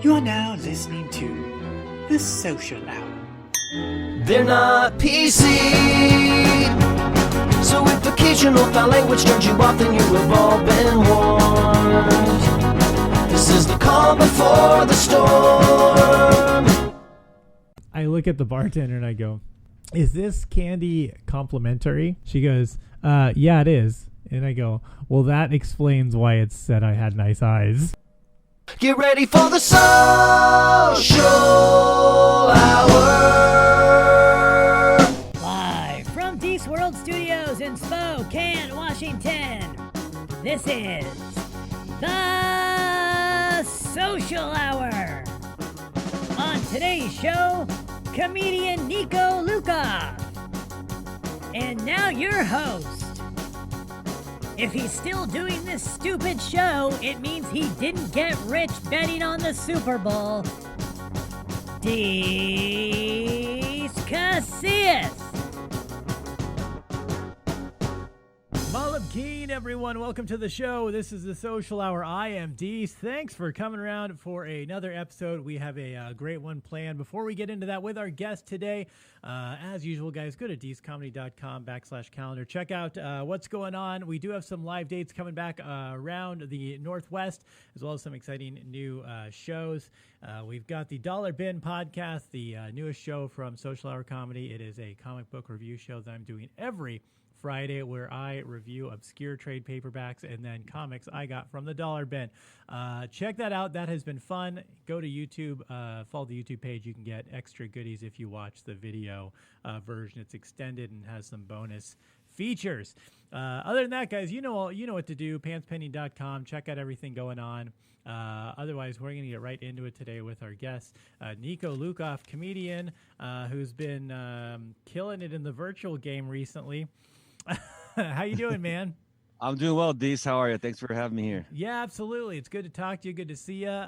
You are now listening to The Social Hour. They're not PC, so if occasional foul language turns you off, then you have all been warned. This is the calm before the storm. I look at the bartender and I go, "Is this candy complimentary?" She goes, "Yeah, it is." And I go, "Well, that explains why it said I had nice eyes." Get ready for the social hour. Live from Deece World Studios in Spokane, Washington. This is the Social Hour. On today's show, comedian Niko Lukoff. And now your host. If he's still doing this stupid show, it means he didn't get rich betting on the Super Bowl. Deece Casillas. Malab Keen, everyone. Welcome to the show. This is the Social Hour. I am Deece. Thanks for coming around for another episode. We have a great one planned. Before we get into that with our guest today, as usual, guys, go to deececomedy.com/calendar. Check out what's going on. We do have some live dates coming back around the Northwest, as well as some exciting new shows. We've got the Dollar Bin podcast, the newest show from Social Hour Comedy. It is a comic book review show that I'm doing every Friday, where I review obscure trade paperbacks and then comics I got from the Dollar Bin. Check that out. That has been fun. Go to YouTube, follow the YouTube page. You can get extra goodies if you watch the video version. It's extended and has some bonus features. Other than that, guys, you know what to do. Pantspending.com. Check out everything going on. Otherwise, we're going to get right into it today with our guest, Niko Lukoff, comedian who's been killing it in the virtual game recently. How you doing, man? I'm doing well, Deece. How are you? Thanks for having me here. Yeah, absolutely. It's good to talk to you. Good to see you.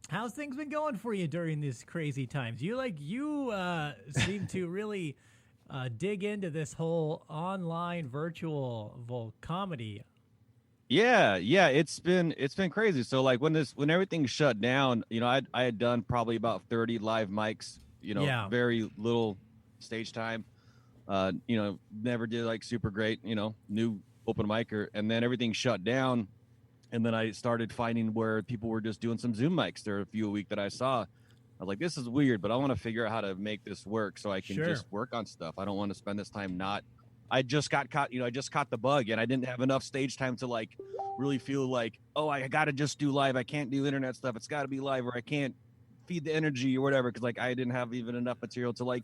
How's things been going for you during these crazy times? You seem to really dig into this whole online virtual comedy. Yeah, it's been crazy. So like when everything shut down, I had done probably about 30 live mics, very little stage time. Never did like super great, new open micer, and then everything shut down. And then I started finding where people were just doing some Zoom mics. There are a few a week that I saw. I was like, this is weird, but I want to figure out how to make this work so I can just work on stuff. I don't want to spend this time I just got caught, I just caught the bug, and I didn't have enough stage time to like really feel like, oh, I got to just do live. I can't do internet stuff. It's got to be live, or I can't feed the energy or whatever. Cause like I didn't have even enough material to like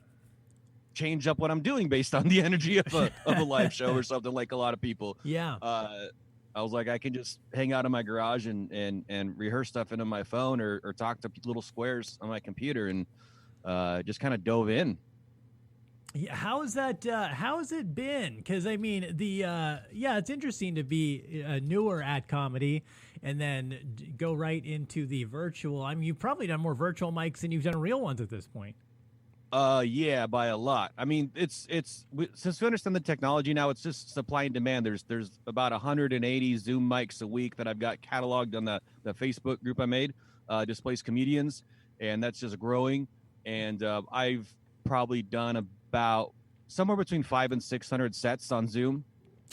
change up what I'm doing based on the energy of a live show or something, like a lot of people. Yeah. I was like, I can just hang out in my garage and rehearse stuff into my phone or talk to little squares on my computer, and just kind of dove in. Yeah, how has it been? Because I mean, it's interesting to be newer at comedy and then go right into the virtual. I mean, you've probably done more virtual mics than you've done real ones at this point. Yeah, by a lot. I mean, it's since we understand the technology now, it's just supply and demand. There's about 180 Zoom mics a week that I've got cataloged on the Facebook group I made, Displaced Comedians, and that's just growing. And I've probably done about somewhere between 500 and 600 sets on Zoom.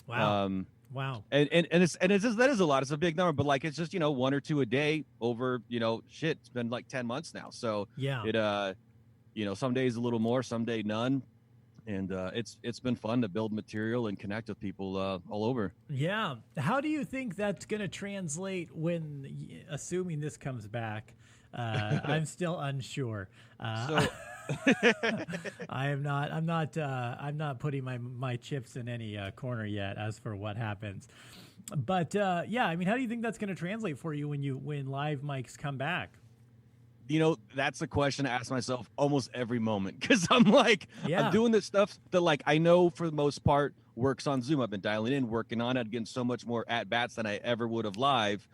Wow. Wow. And that is a lot. It's a big number, but like it's just one or two a day over it's been like 10 months now. So yeah, it some days a little more, some day none. And it's been fun to build material and connect with people all over. Yeah. How do you think that's going to translate assuming this comes back? I'm still unsure. I'm not putting my chips in any corner yet as for what happens. But I mean, how do you think that's going to translate for you when live mics come back? That's a question I ask myself almost every moment, because I'm like, I'm doing this stuff that like I know for the most part works on Zoom. I've been dialing in, working on it, getting so much more at bats than I ever would have live,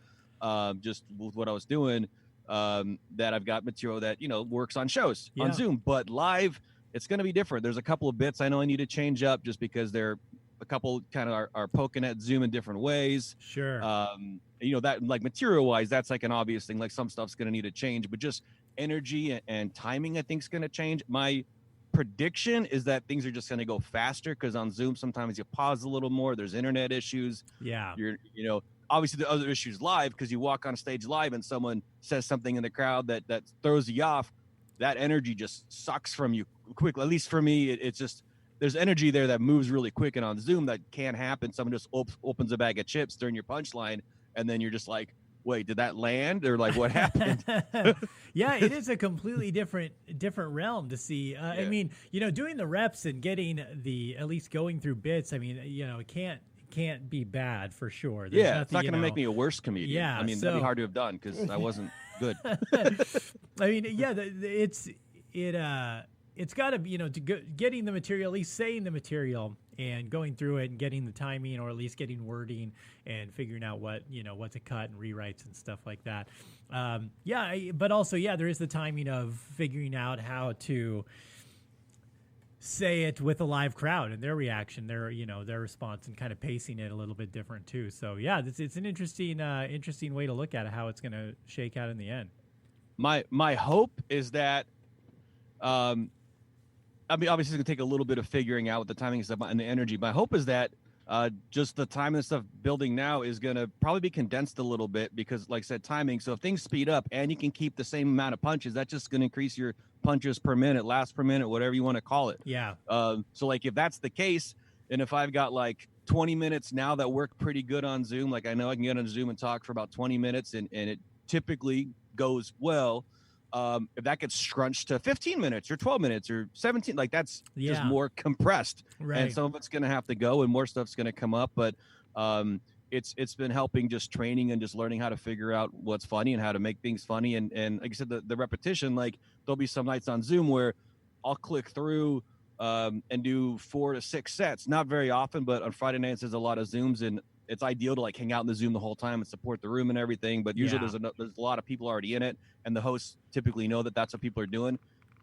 just with what I was doing. That I've got material that works on shows on Zoom, but live it's going to be different. There's a couple of bits I know I need to change up just because they're a couple kind of are poking at Zoom in different ways. Sure. That like material wise, that's like an obvious thing. Like some stuff's going to need to change, but just energy and timing, I think, is going to change. My prediction is that things are just going to go faster because on Zoom sometimes you pause a little more. There's internet issues. Yeah. Obviously the other issues live because you walk on stage live and someone says something in the crowd that throws you off. That energy just sucks from you quickly. At least for me, it's just there's energy there that moves really quick, and on Zoom that can't happen. Someone just opens a bag of chips during your punchline, and then you're just like, wait, did that land or like what happened? Yeah, it is a completely different realm to see. Yeah. I mean, doing the reps and getting at least going through bits. I mean, it can't be bad for sure. There's it's not going to make me a worse comedian. Yeah, I mean, that'd be hard to have done because I wasn't good. I mean, yeah, it's got to be, getting the material, at least saying the material and going through it and getting the timing or at least getting wording and figuring out what to cut and rewrites and stuff like that. But also, there is the timing of figuring out how to say it with a live crowd and their reaction, their response, and kind of pacing it a little bit different too. So it's an interesting way to look at it, how it's going to shake out in the end. My hope is that, I mean, obviously it's going to take a little bit of figuring out with the timing and stuff and the energy. My hope is that just the time and stuff building now is going to probably be condensed a little bit because, like I said, timing. So if things speed up and you can keep the same amount of punches, that's just going to increase your punches per minute, laughs per minute, whatever you want to call it. Yeah. So like if that's the case, and if I've got like 20 minutes now that work pretty good on Zoom, like I know I can get on Zoom and talk for about 20 minutes and it typically goes well. If that gets scrunched to 15 minutes or 12 minutes or 17, like that's just more compressed. Right. And some of it's going to have to go and more stuff's going to come up. But it's been helping just training and just learning how to figure out what's funny and how to make things funny. And like I said, the repetition, like there'll be some nights on Zoom where I'll click through and do 4 to 6 sets. Not very often, but on Friday nights, there's a lot of Zooms and it's ideal to like hang out in the Zoom the whole time and support the room and everything. But usually there's a lot of people already in it and the hosts typically know that that's what people are doing.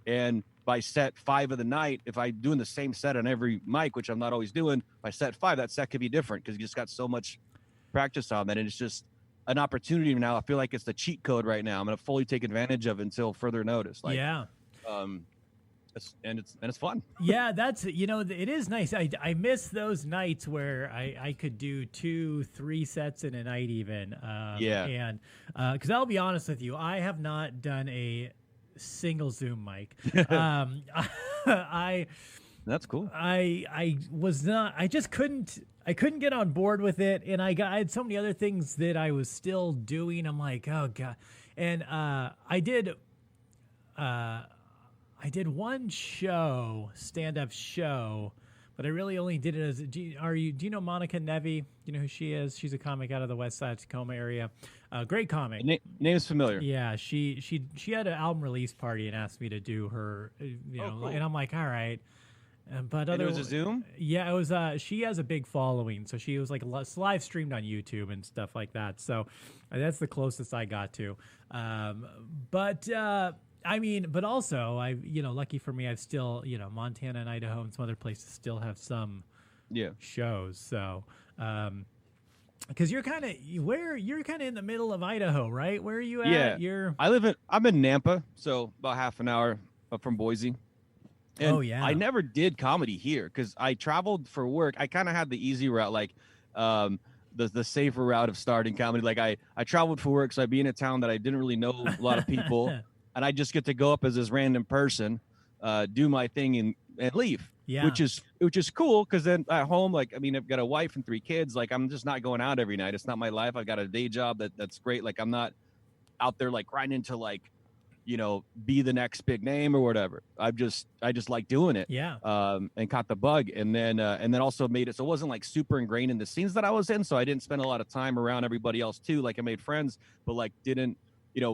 And by set 5 of the night, if I'm doing the same set on every mic, which I'm not always doing, by set 5, that set could be different because you just got so much practice on that. And it's just an opportunity now. I feel like it's the cheat code right now. I'm going to fully take advantage of it until further notice. Like, it's fun. Yeah, that's, it is nice. I miss those nights where I could do 2-3 sets in a night even. And because I'll be honest with you, I have not done a single Zoom mic. That's cool. I couldn't get on board with it, and I had so many other things that I was still doing. I'm like, oh god. And I did one stand-up show, but I really only did it as do you know Monica Nevi? You know who she is? She's a comic out of the West Side Tacoma area. Great comic. Name's familiar. Yeah, she had an album release party and asked me to do her, cool. And I'm like, all right. But it was a Zoom? Yeah, it was. She has a big following, so she was like live streamed on YouTube and stuff like that. So that's the closest I got to. But also, lucky for me, I've still, Montana and Idaho and some other places still have some shows. So, because you're kind of in the middle of Idaho, right? Where are you at? Yeah, I'm in Nampa, so about half an hour up from Boise. And I never did comedy here because I traveled for work. I kind of had the easy route, like the safer route of starting comedy. Like I traveled for work, so I'd be in a town that I didn't really know a lot of people, and I just get to go up as this random person, do my thing and leave. Yeah, which is cool because then at home, like I've got a wife and 3 kids. Like I'm just not going out every night. It's not my life. I've got a day job that's great. Like I'm not out there like grinding to like, be the next big name or whatever. I just like doing it. Yeah. And caught the bug and then also made it so it wasn't like super ingrained in the scenes that I was in. So I didn't spend a lot of time around everybody else too. Like I made friends, but like didn't,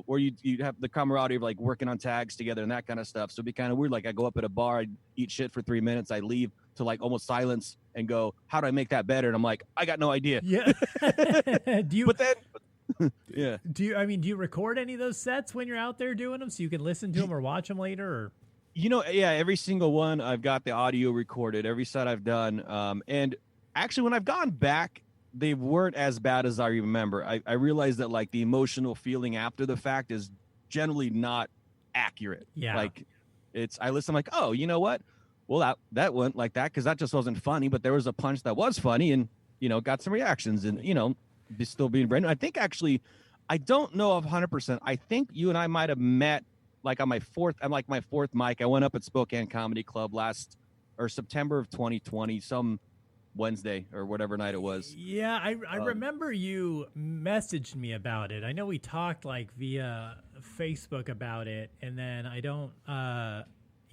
where you have the camaraderie of like working on tags together and that kind of stuff. So it'd be kind of weird. Like I go up at a bar, I eat shit for 3 minutes, I leave to like almost silence and go, how do I make that better? And I'm like, I got no idea. Yeah. But then yeah. Do you record any of those sets when you're out there doing them so you can listen to them or watch them later? Or every single one I've got the audio recorded, every set I've done. And actually, when I've gone back, they weren't as bad as I remember. I realized that like the emotional feeling after the fact is generally not accurate. Yeah. Like I listen, I'm like, oh, you know what? Well, that went like that because that just wasn't funny, but there was a punch that was funny and, got some reactions and, still being brand new. I think actually, I don't know of 100%. I think you and I might have met like on my fourth mic. I went up at Spokane Comedy Club September of 2020, some Wednesday or whatever night it was. Yeah, I remember you messaged me about it. I know we talked like via Facebook about it, and then I don't.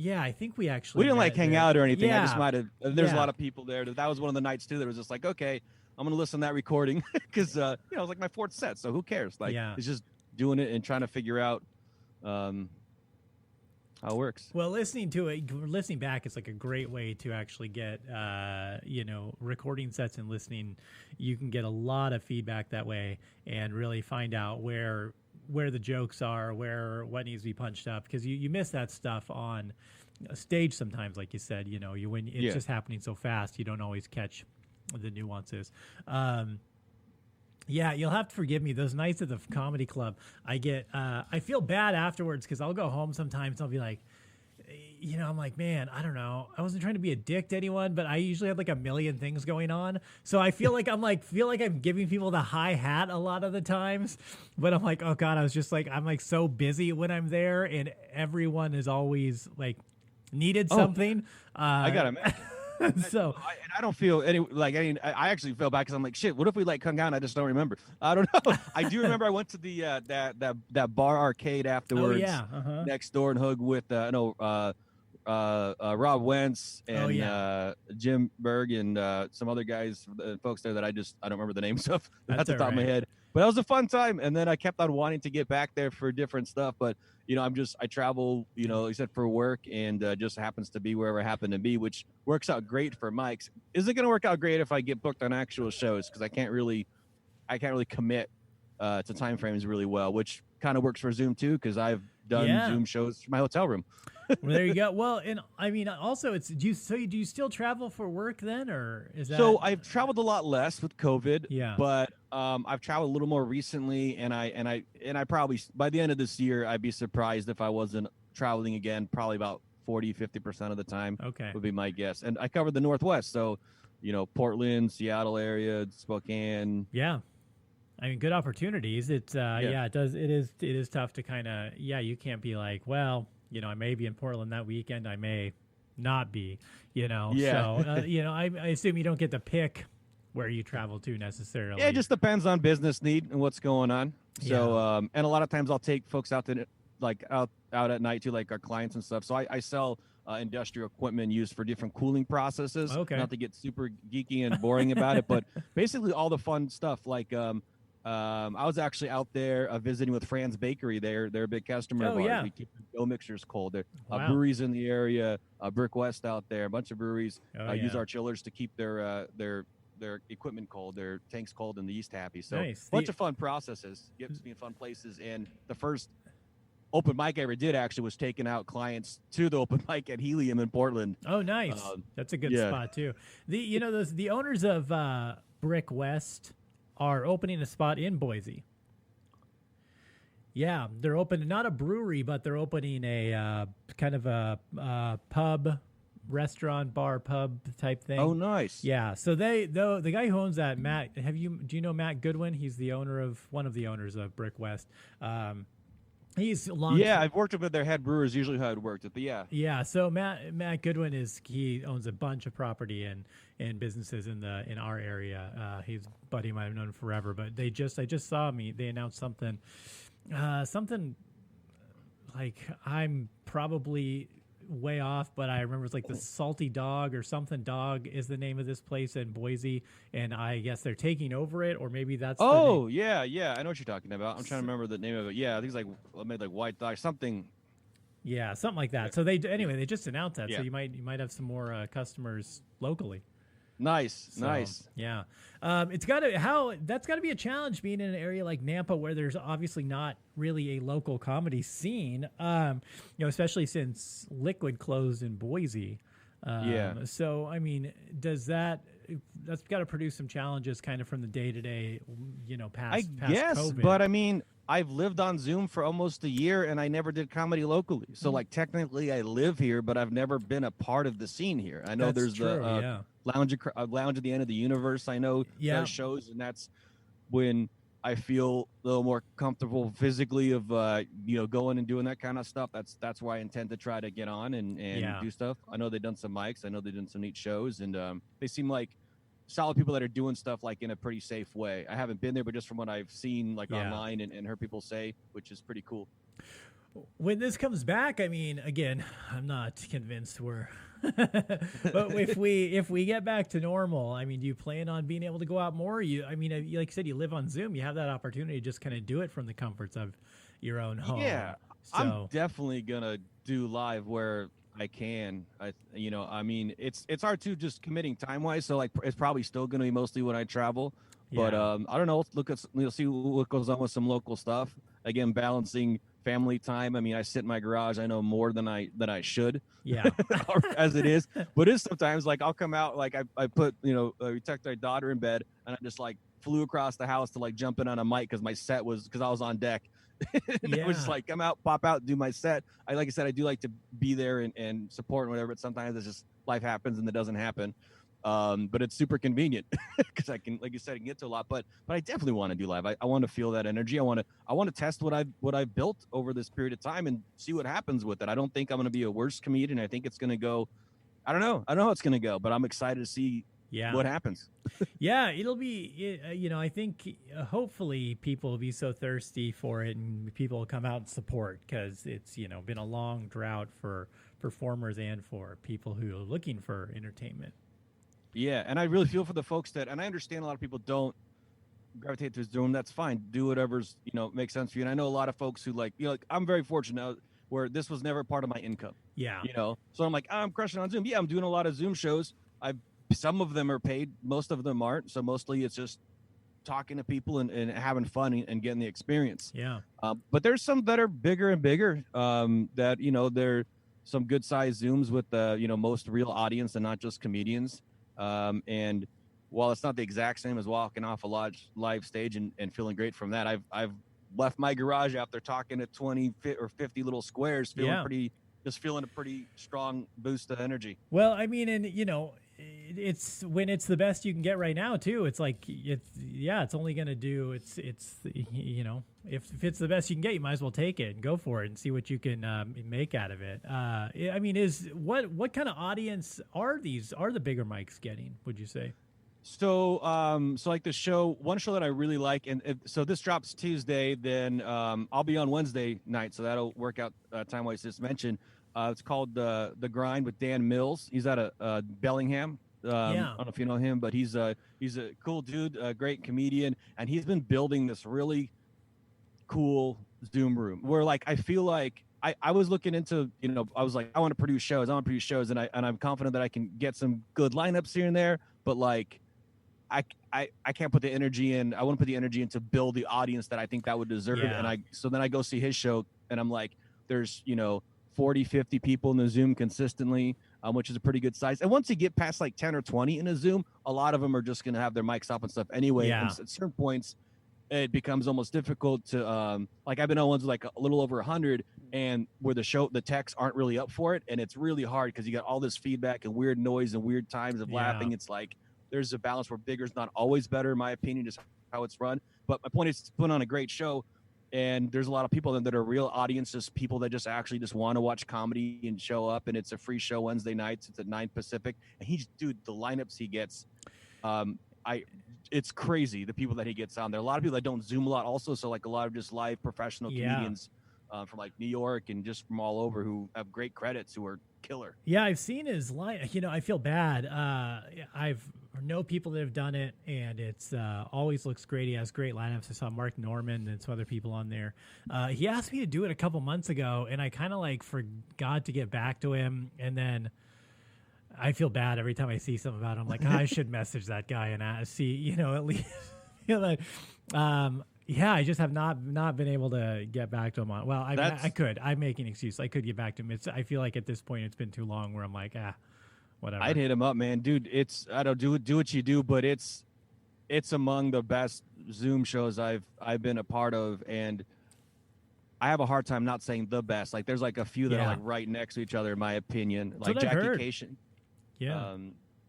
Yeah, I think we didn't like hang out or anything. Yeah. I just might have. There's a lot of people there. That was one of the nights too. That was just like, okay, I'm gonna listen to that recording because it was like my fourth set, so who cares? Like, it's just doing it and trying to figure out how it works. Well, listening back is like a great way to actually get, recording sets and listening. You can get a lot of feedback that way and really find out where the jokes are, what needs to be punched up. Because you miss that stuff on stage sometimes, like you said, when it's just happening so fast, you don't always catch the nuances. Yeah, you'll have to forgive me. Those nights at the comedy club, I feel bad afterwards because I'll go home sometimes. I'll be like, I'm like, man, I don't know. I wasn't trying to be a dick to anyone, but I usually have like a million things going on. So I feel like I'm giving people the high hat a lot of the times. But I'm like, oh God, I'm like so busy when I'm there, and everyone is always like needed something. I got to So I don't feel I actually feel bad because I'm like, shit, what if we like hung out and I just don't remember? I don't know. I do remember I went to the that bar arcade afterwards next door and hugged with Rob Wentz and Jim Berg and some other guys, folks there that I don't remember the names of at the top of my head. But that was a fun time, and then I kept on wanting to get back there for different stuff. But I travel, like I said, for work, and just happens to be wherever I happen to be, which works out great for mics. Is it going to work out great if I get booked on actual shows? Because I can't really commit to time frames really well, which kind of works for Zoom too, because I've done Zoom shows from my hotel room. Well, there you go. Well, and I mean, also, do you still travel for work then, or is that? So I've traveled a lot less with COVID. Yeah. But I've traveled a little more recently, and I probably by the end of this year, I'd be surprised if I wasn't traveling again. Probably about 40-50% of the time. Okay. Would be my guess. And I covered the Northwest, so Portland, Seattle area, Spokane. Yeah. I mean, good opportunities. It's it is tough to kind of you can't be like, well, I may be in Portland that weekend, I may not be, So, I assume you don't get to pick where you travel to necessarily. Yeah, it just depends on business need and what's going on. So, and a lot of times I'll take folks out to out at night to like our clients and stuff. So I sell industrial equipment used for different cooling processes. Okay. Not to get super geeky and boring about it, but basically all the fun stuff like, I was actually out there visiting with Fran's Bakery. They're a big customer of ours. Yeah. We keep dough mixers cold. There Wow. breweries in the area, Brick West out there, a bunch of breweries use our chillers to keep their equipment cold, their tanks cold, and the yeast happy. So Nice. bunch of fun processes, gets me in fun places. And the first open mic I ever did actually was taking out clients to the open mic at Helium in Portland. Oh, nice. That's a good spot too. The owners of Brick West are opening a spot in Boise. Yeah, they're opening not a brewery, but they're opening a kind of a pub, restaurant, bar, pub type thing. Oh, nice. Yeah, so the guy who owns that, Matt, do you know Matt Goodwin? He's one of the owners of Brick West. He's long. Yeah, I've worked with their head brewers. Usually how it worked, but yeah. Yeah. So Matt Goodwin he owns a bunch of property and businesses in our area. He's a buddy might have known him forever, but I just saw they announced something like I'm probably way off, but I remember it's like the Salty Dog or something. Dog is the name of this place in Boise, and I guess they're taking over it, or maybe that's. Oh yeah, I know what you're talking about. I'm trying to remember the name of it. Yeah, I think it's like made like White Dog something. Yeah, something like that. So they just announced that, so you might have some more customers locally. Nice. Yeah, that's got to be a challenge being in an area like Nampa where there's obviously not really a local comedy scene. Especially since Liquid closed in Boise. So, I mean, that's got to produce some challenges kind of from the day to day, past guess, COVID. but I mean, I've lived on Zoom for almost a year and I never did comedy locally. So like technically I live here, but I've never been a part of the scene here. I know there's the Lounge at the End of the Universe. I know does shows, and that's when I feel a little more comfortable physically of going and doing that kind of stuff. That's where I intend to try to get on and do stuff. I know they've done some mics. I know they've done some neat shows, and they seem like solid people that are doing stuff like in a pretty safe way. I haven't been there, but just from what I've seen like online and heard people say, which is pretty cool. When this comes back, I mean, again, I'm not convinced but if we get back to normal, I mean, do you plan on being able to go out more? Like you said, you live on Zoom, you have that opportunity to just kind of do it from the comforts of your own home. Yeah, so I'm definitely gonna do live where I can. It's hard too, just committing time wise. So like, it's probably still going to be mostly when I travel. But I don't know. See what goes on with some local stuff. Again, balancing family time. I mean, I sit in my garage. I know more than I should. Yeah, as it is. But it's sometimes like I'll come out, like I put we tucked our daughter in bed, and I just like flew across the house to like jump in on a mic because I was on deck. I was just like, come out, pop out, do my set. Like I said, I do like to be there and support and whatever, but sometimes it's just life happens and it doesn't happen. But it's super convenient because I can, like you said, I can get to a lot, but I definitely want to do live. I want to feel that energy. I want to test what I've built over this period of time and see what happens with it. I don't think I'm going to be a worse comedian. I think it's going to go, I don't know how it's going to go, but I'm excited to see what happens. It'll be, I think hopefully people will be so thirsty for it and people will come out and support, because it's, been a long drought for performers and for people who are looking for entertainment. Yeah, and I really feel for the folks and I understand a lot of people don't gravitate to Zoom. That's fine. Do whatever's, makes sense for you. And I know a lot of folks who like I'm very fortunate where this was never part of my income. Yeah. So I'm like, I'm crushing on Zoom. Yeah, I'm doing a lot of Zoom shows. Some of them are paid, most of them aren't. So mostly it's just talking to people and having fun and getting the experience. Yeah. But there's some that are bigger and bigger that, they're some good sized Zooms with the, most real audience and not just comedians. And while it's not the exact same as walking off a live stage and feeling great from that, I've left my garage after talking to 20 or 50 little squares, feeling a pretty strong boost of energy. Well, I mean, and it's when it's the best you can get right now too. It's like it's only gonna do if it's the best you can get, you might as well take it and go for it and see what you can make out of it. I mean, what kind of audience are the bigger mics getting, would you say? So like one show that I really like, so this drops Tuesday, then I'll be on Wednesday night, so that'll work out time-wise. Just mentioned. It's called The Grind with Dan Mills. He's out of Bellingham. I don't know if you know him, but he's a cool dude, a great comedian, and he's been building this really cool Zoom room where like I feel like I was looking into, I was like, I want to produce shows, and I'm confident that I can get some good lineups here and there, but like I can't put the energy in. I want to put the energy in to build the audience that I think that would deserve. And so then I go see his show, and I'm like, there's 40, 50 people in the Zoom consistently, which is a pretty good size. And once you get past like 10 or 20 in a Zoom, a lot of them are just going to have their mics up and stuff anyway. And at certain points, it becomes almost difficult to, like I've been on ones with like a little over 100 and where the techs aren't really up for it. And it's really hard because you got all this feedback and weird noise and weird times of laughing. It's like, there's a balance where bigger is not always better, in my opinion, just how it's run. But my point is to put on a great show. And there's a lot of people that are real audiences, people that just actually just want to watch comedy and show up. And it's a free show Wednesday nights. It's at 9 Pacific. And the lineups he gets, it's crazy, the people that he gets on there. A lot of people that don't Zoom a lot also. So like a lot of just live professional comedians from like New York and just from all over who have great credits who are killer. Yeah, I've seen his line. I feel bad. I've know people that have done it, and it's always looks great. He has great lineups. I saw Mark Norman and some other people on there. He asked me to do it a couple months ago, and I kind of like forgot to get back to him. And then I feel bad every time I see something about him. I'm like, I should message that guy and see, at least, I just have not been able to get back to him on. Well, I could. I'm making an excuse. I could get back to him. I feel like at this point it's been too long where I'm like, whatever. I'd hit him up, man. Dude, I don't do what you do, but it's among the best Zoom shows I've been a part of, and I have a hard time not saying the best. Like there's like a few that are like right next to each other, in my opinion. Like Jackie Cation. Yeah.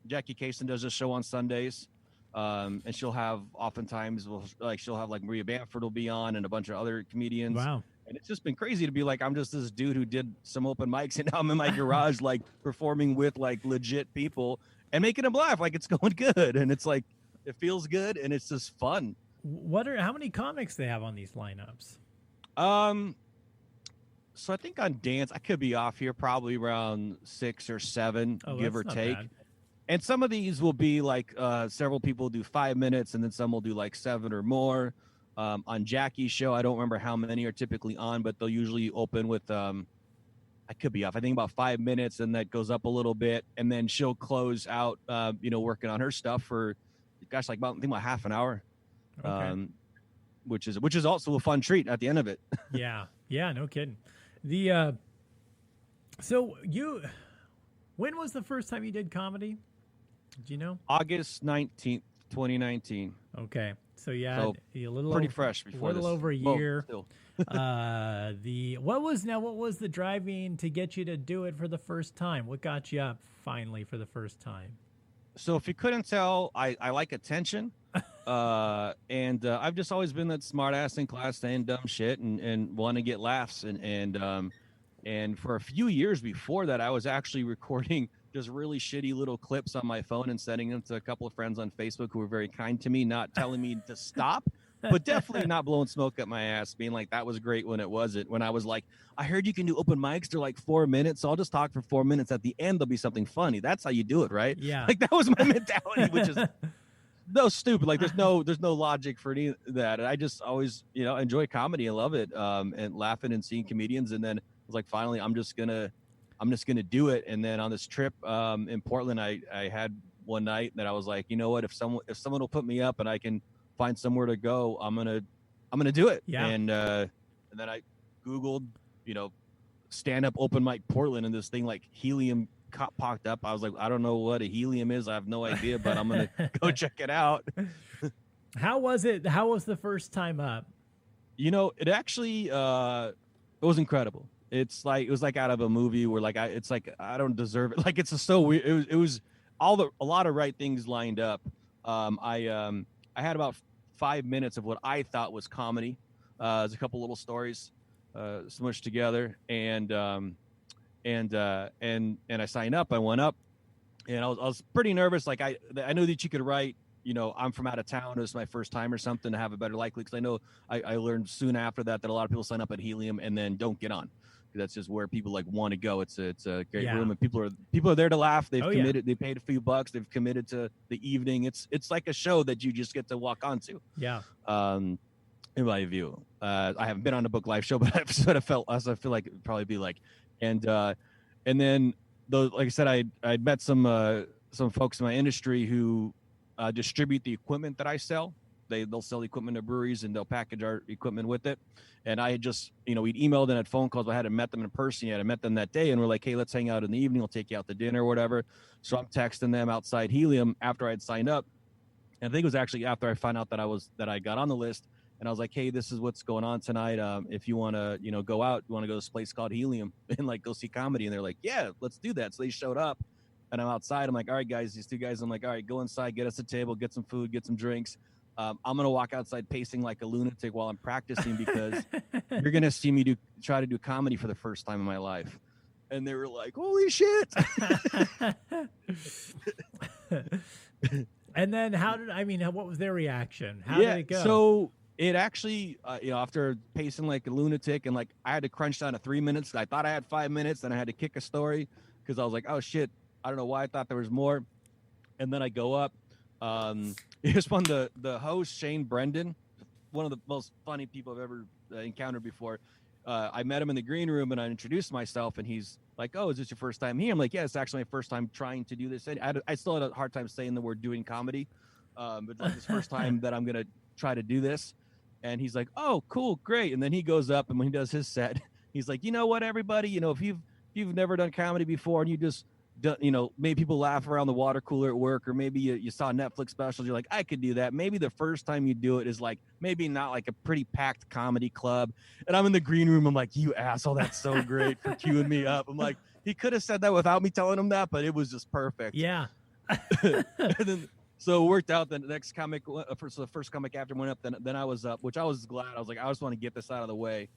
Jackie Cation does a show on Sundays. And she'll have oftentimes she'll have like Maria Bamford will be on and a bunch of other comedians. Wow. And it's just been crazy to be like, I'm just this dude who did some open mics and now I'm in my garage, like performing with like legit people and making them laugh. Like it's going good. And it's like, it feels good and it's just fun. How many comics they have on these lineups? So I think on dance, I could be off here, probably around 6 or 7, give or take. Bad. And some of these will be like several people do 5 minutes, and then some will do like 7 or more. On Jackie's show, I don't remember how many are typically on, but they'll usually open with I could be off. I think about 5 minutes, and that goes up a little bit, and then she'll close out, working on her stuff for, gosh, like about half an hour. Okay. Which is also a fun treat at the end of it. Yeah, no kidding. When was the first time you did comedy? Do you know? August 19th, 2019. Okay, so a little pretty fresh before a little this. over a year. Still. What was the driving to get you to do it for the first time? What got you up finally for the first time? So if you couldn't tell, I like attention. And I've just always been that smart ass in class saying dumb shit and want to get laughs. And for a few years before that, I was actually recording just really shitty little clips on my phone and sending them to a couple of friends on Facebook who were very kind to me, not telling me to stop, but definitely not blowing smoke up my ass, being like, that was great when it wasn't. When I was like, I heard you can do open mics, they're like 4 minutes, so I'll just talk for 4 minutes. At the end, there'll be something funny. That's how you do it, right? Yeah. Like that was my mentality, which is no stupid. Like there's no logic for any of that. And I just always, enjoy comedy and love it, and laughing and seeing comedians. And then I was like, finally, I'm just gonna do it. And then on this trip in Portland, I had one night that I was like, you know what, if someone will put me up and I can find somewhere to go, I'm gonna do it. Yeah. And then I Googled, stand up open mic Portland, and this thing like Helium popped up. I was like, I don't know what a helium is. I have no idea, but I'm gonna go check it out. How was it? How was the first time up? It actually it was incredible. It was like out of a movie where like I don't deserve it. Like it's just so weird. It was a lot of right things lined up. I had about 5 minutes of what I thought was comedy. There's a couple little stories smushed together, and I signed up. I went up, and I was pretty nervous. Like I knew that you could write, I'm from out of town. It was my first time or something to have a better likely. Because I know I learned soon after that a lot of people sign up at Helium and then don't get on. That's just where people like want to go. It's a great room, and people are there to laugh. They've committed. They paid a few bucks. They've committed to the evening. It's like a show that you just get to walk onto. Yeah. In my view, I haven't been on a book live show, but I've sort of felt as I feel like it'd probably be like, and then though, like I said, I met some folks in my industry who distribute the equipment that I sell. They'll sell equipment to breweries and they'll package our equipment with it. And I had just, we'd emailed and had phone calls, but I hadn't met them in person yet. I met them that day and we're like, hey, let's hang out in the evening. I'll take you out to dinner or whatever. So I'm texting them outside Helium after I'd signed up. And I think it was actually after I found out that I got on the list. And I was like, hey, this is what's going on tonight. If you want to, go out, you want to go to this place called Helium and like go see comedy. And they're like, yeah, let's do that. So they showed up and I'm outside. I'm like, all right, guys, these two guys. I'm like, all right, go inside, get us a table, get some food, get some drinks. I'm going to walk outside pacing like a lunatic while I'm practicing because you're going to see me try to do comedy for the first time in my life. And they were like, holy shit. And then what was their reaction? How did it go? So it actually, after pacing like a lunatic and like I had to crunch down to 3 minutes. I thought I had 5 minutes. Then I had to kick a story because I was like, oh shit, I don't know why I thought there was more. And then I go up. Here's one, the host, Shane Brendan, one of the most funny people I've ever encountered before. I met him in the green room and I introduced myself and he's like, oh, is this your first time here? I'm like, yeah, it's actually my first time trying to do this. I still had a hard time saying the word doing comedy. But like this first time that I'm going to try to do this. And he's like, oh, cool, great. And then he goes up and when he does his set, he's like, you know what, everybody, if you've never done comedy before and you just made people laugh around the water cooler at work, or maybe you saw Netflix specials. You're like, I could do that. Maybe the first time you do it is like, maybe not like a pretty packed comedy club. And I'm in the green room. I'm like, you asshole. That's so great for queuing me up. I'm like, he could have said that without me telling him that, but it was just perfect. Yeah. And then, so it worked out. The next comic, so the first comic after went up, then I was up, which I was glad. I was like, I just want to get this out of the way.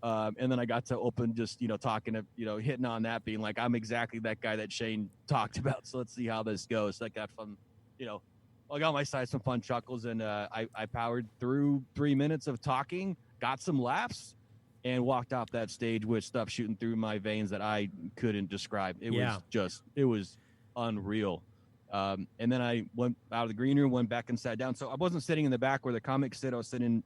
And then I got to open just, talking to, hitting on that, being like, I'm exactly that guy that Shane talked about. So let's see how this goes. So I got fun, I got my side some fun chuckles, and I powered through 3 minutes of talking, got some laughs, and walked off that stage with stuff shooting through my veins that I couldn't describe. It was unreal. And then I went out of the green room, went back and sat down. So I wasn't sitting in the back where the comics sit. I was sitting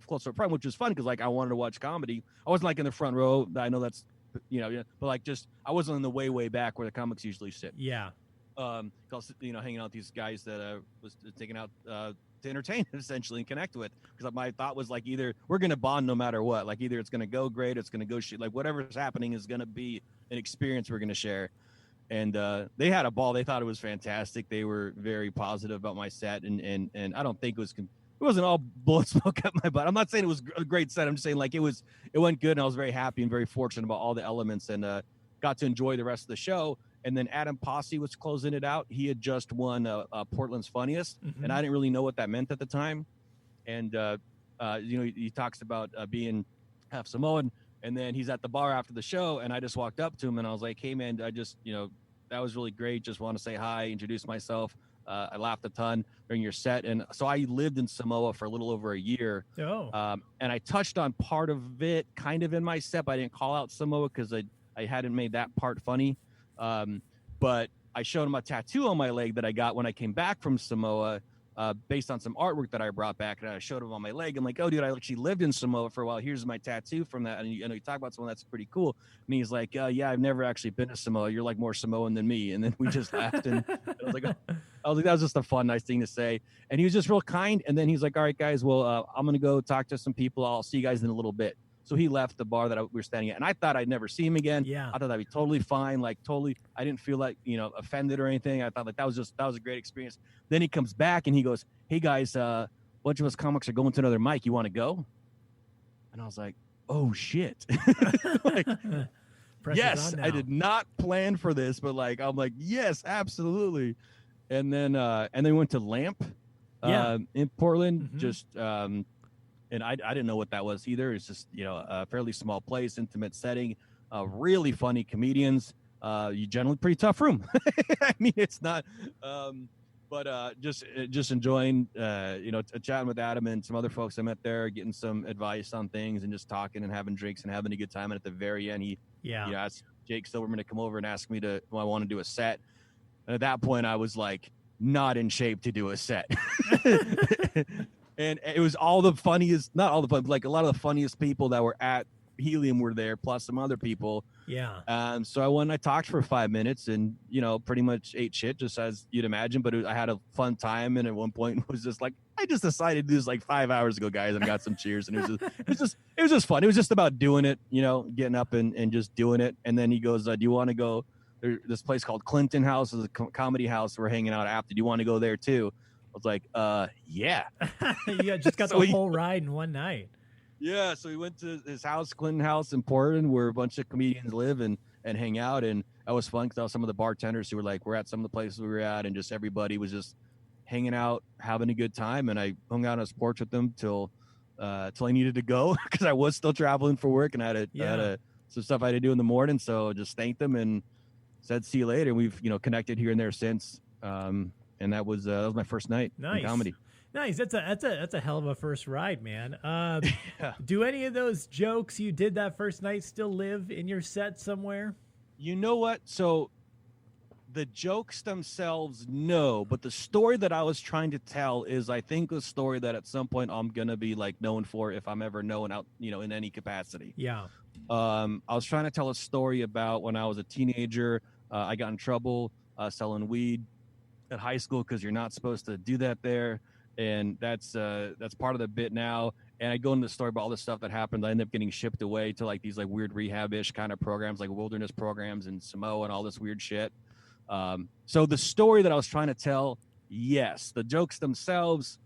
closer up front, which was fun because like I wanted to watch comedy. I wasn't like in the front row. I know that's but like just I wasn't in the way back where the comics usually sit. Yeah. Because hanging out with these guys that was taking out to entertain essentially and connect with. Because my thought was like either we're gonna bond no matter what. Like either it's gonna go great, it's gonna go shit. Like whatever's happening is gonna be an experience we're gonna share. And they had a ball. They thought it was fantastic. They were very positive about my set, and I don't think it wasn't all blow smoke up my butt. I'm not saying it was a great set. I'm just saying like it went good, and I was very happy and very fortunate about all the elements, and got to enjoy the rest of the show. And then Adam Posse was closing it out. He had just won Portland's Funniest, and I didn't really know what that meant at the time. And he talks about being half Samoan, and then he's at the bar after the show, and I just walked up to him and I was like, "Hey man, I just that was really great. Just want to say hi, introduce myself." I laughed a ton during your set. And so I lived in Samoa for a little over a year. And I touched on part of it kind of in my set, but I didn't call out Samoa because I hadn't made that part funny. But I showed him a tattoo on my leg that I got when I came back from Samoa, based on some artwork that I brought back, and I showed him on my leg. I'm like, oh, dude, I actually lived in Samoa for a while. Here's my tattoo from that. And you talk about someone that's pretty cool. And he's like, yeah, I've never actually been to Samoa. You're like more Samoan than me. And then we just laughed. And I was like, that was just a fun, nice thing to say. And he was just real kind. And then he's like, all right, guys, well, I'm going to go talk to some people. I'll see you guys in a little bit. So he left the bar that we were standing at, and I thought I'd never see him again. Yeah. I thought that'd be totally fine. Like totally, I didn't feel like, offended or anything. I thought like that was a great experience. Then he comes back and he goes, hey guys, a bunch of us comics are going to another mic. You want to go? And I was like, oh shit. Like, yes, I did not plan for this, but like, I'm like, yes, absolutely. And then we went to Lamp, in Portland, just, and I didn't know what that was either. It's just, a fairly small place, intimate setting, really funny comedians. You generally pretty tough room. I mean, it's not, but just enjoying, chatting with Adam and some other folks I met there, getting some advice on things and just talking and having drinks and having a good time. And at the very end, he asked Jake Silverman to come over and ask me I want to do a set. And at that point, I was like, not in shape to do a set. And it was all the funniest, not all the fun, but like a lot of the funniest people that were at Helium were there, plus some other people. Yeah. So I went and I talked for 5 minutes and, pretty much ate shit, just as you'd imagine. But I had a fun time. And at one point it was just like, I just decided to do this like 5 hours ago, guys, and got some cheers. And it was just fun. It was just about doing it, getting up and just doing it. And then he goes, do you want to go? There's this place called Clinton House is a comedy house. We're hanging out after. Do you want to go there too? I was like, yeah. You just got the whole ride in one night. Yeah, so we went to his house, Clinton House in Portland, where a bunch of comedians live and hang out, and that was fun because some of the bartenders who were like, we're at some of the places we were at, and just everybody was just hanging out, having a good time, and I hung out on his porch with them till I needed to go because I was still traveling for work, and I had some stuff I had to do in the morning, so just thanked them and said see you later. We've connected here and there since. And that was my first night in comedy. Nice. That's a hell of a first ride, man. Do any of those jokes you did that first night still live in your set somewhere? You know what? So the jokes themselves, no, but the story that I was trying to tell is, I think, a story that at some point I'm gonna be like known for if I'm ever known out, in any capacity. Yeah. I was trying to tell a story about when I was a teenager. I got in trouble selling weed at high school because you're not supposed to do that there, and that's part of the bit now. And I go into the story about all the stuff that happened. I end up getting shipped away to like these like weird rehab-ish kind of programs, like wilderness programs in Samoa and all this weird shit. So the story that I was trying to tell, yes. The jokes themselves,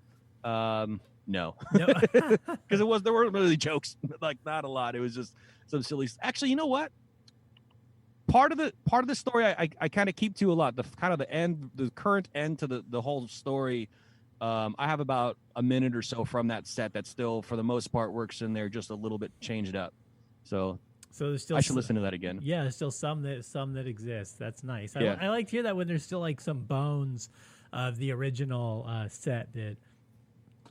no, because there weren't really jokes, like not a lot. It was just some silly. Actually, you know what? Part of the story I kind of keep to a lot. The current end to the whole story. I have about a minute or so from that set that still, for the most part, works in there, just a little bit changed up. So there's still I should listen to that again. Yeah, there's still some that exist. That's nice. Yeah. I like to hear that when there's still like some bones of the original set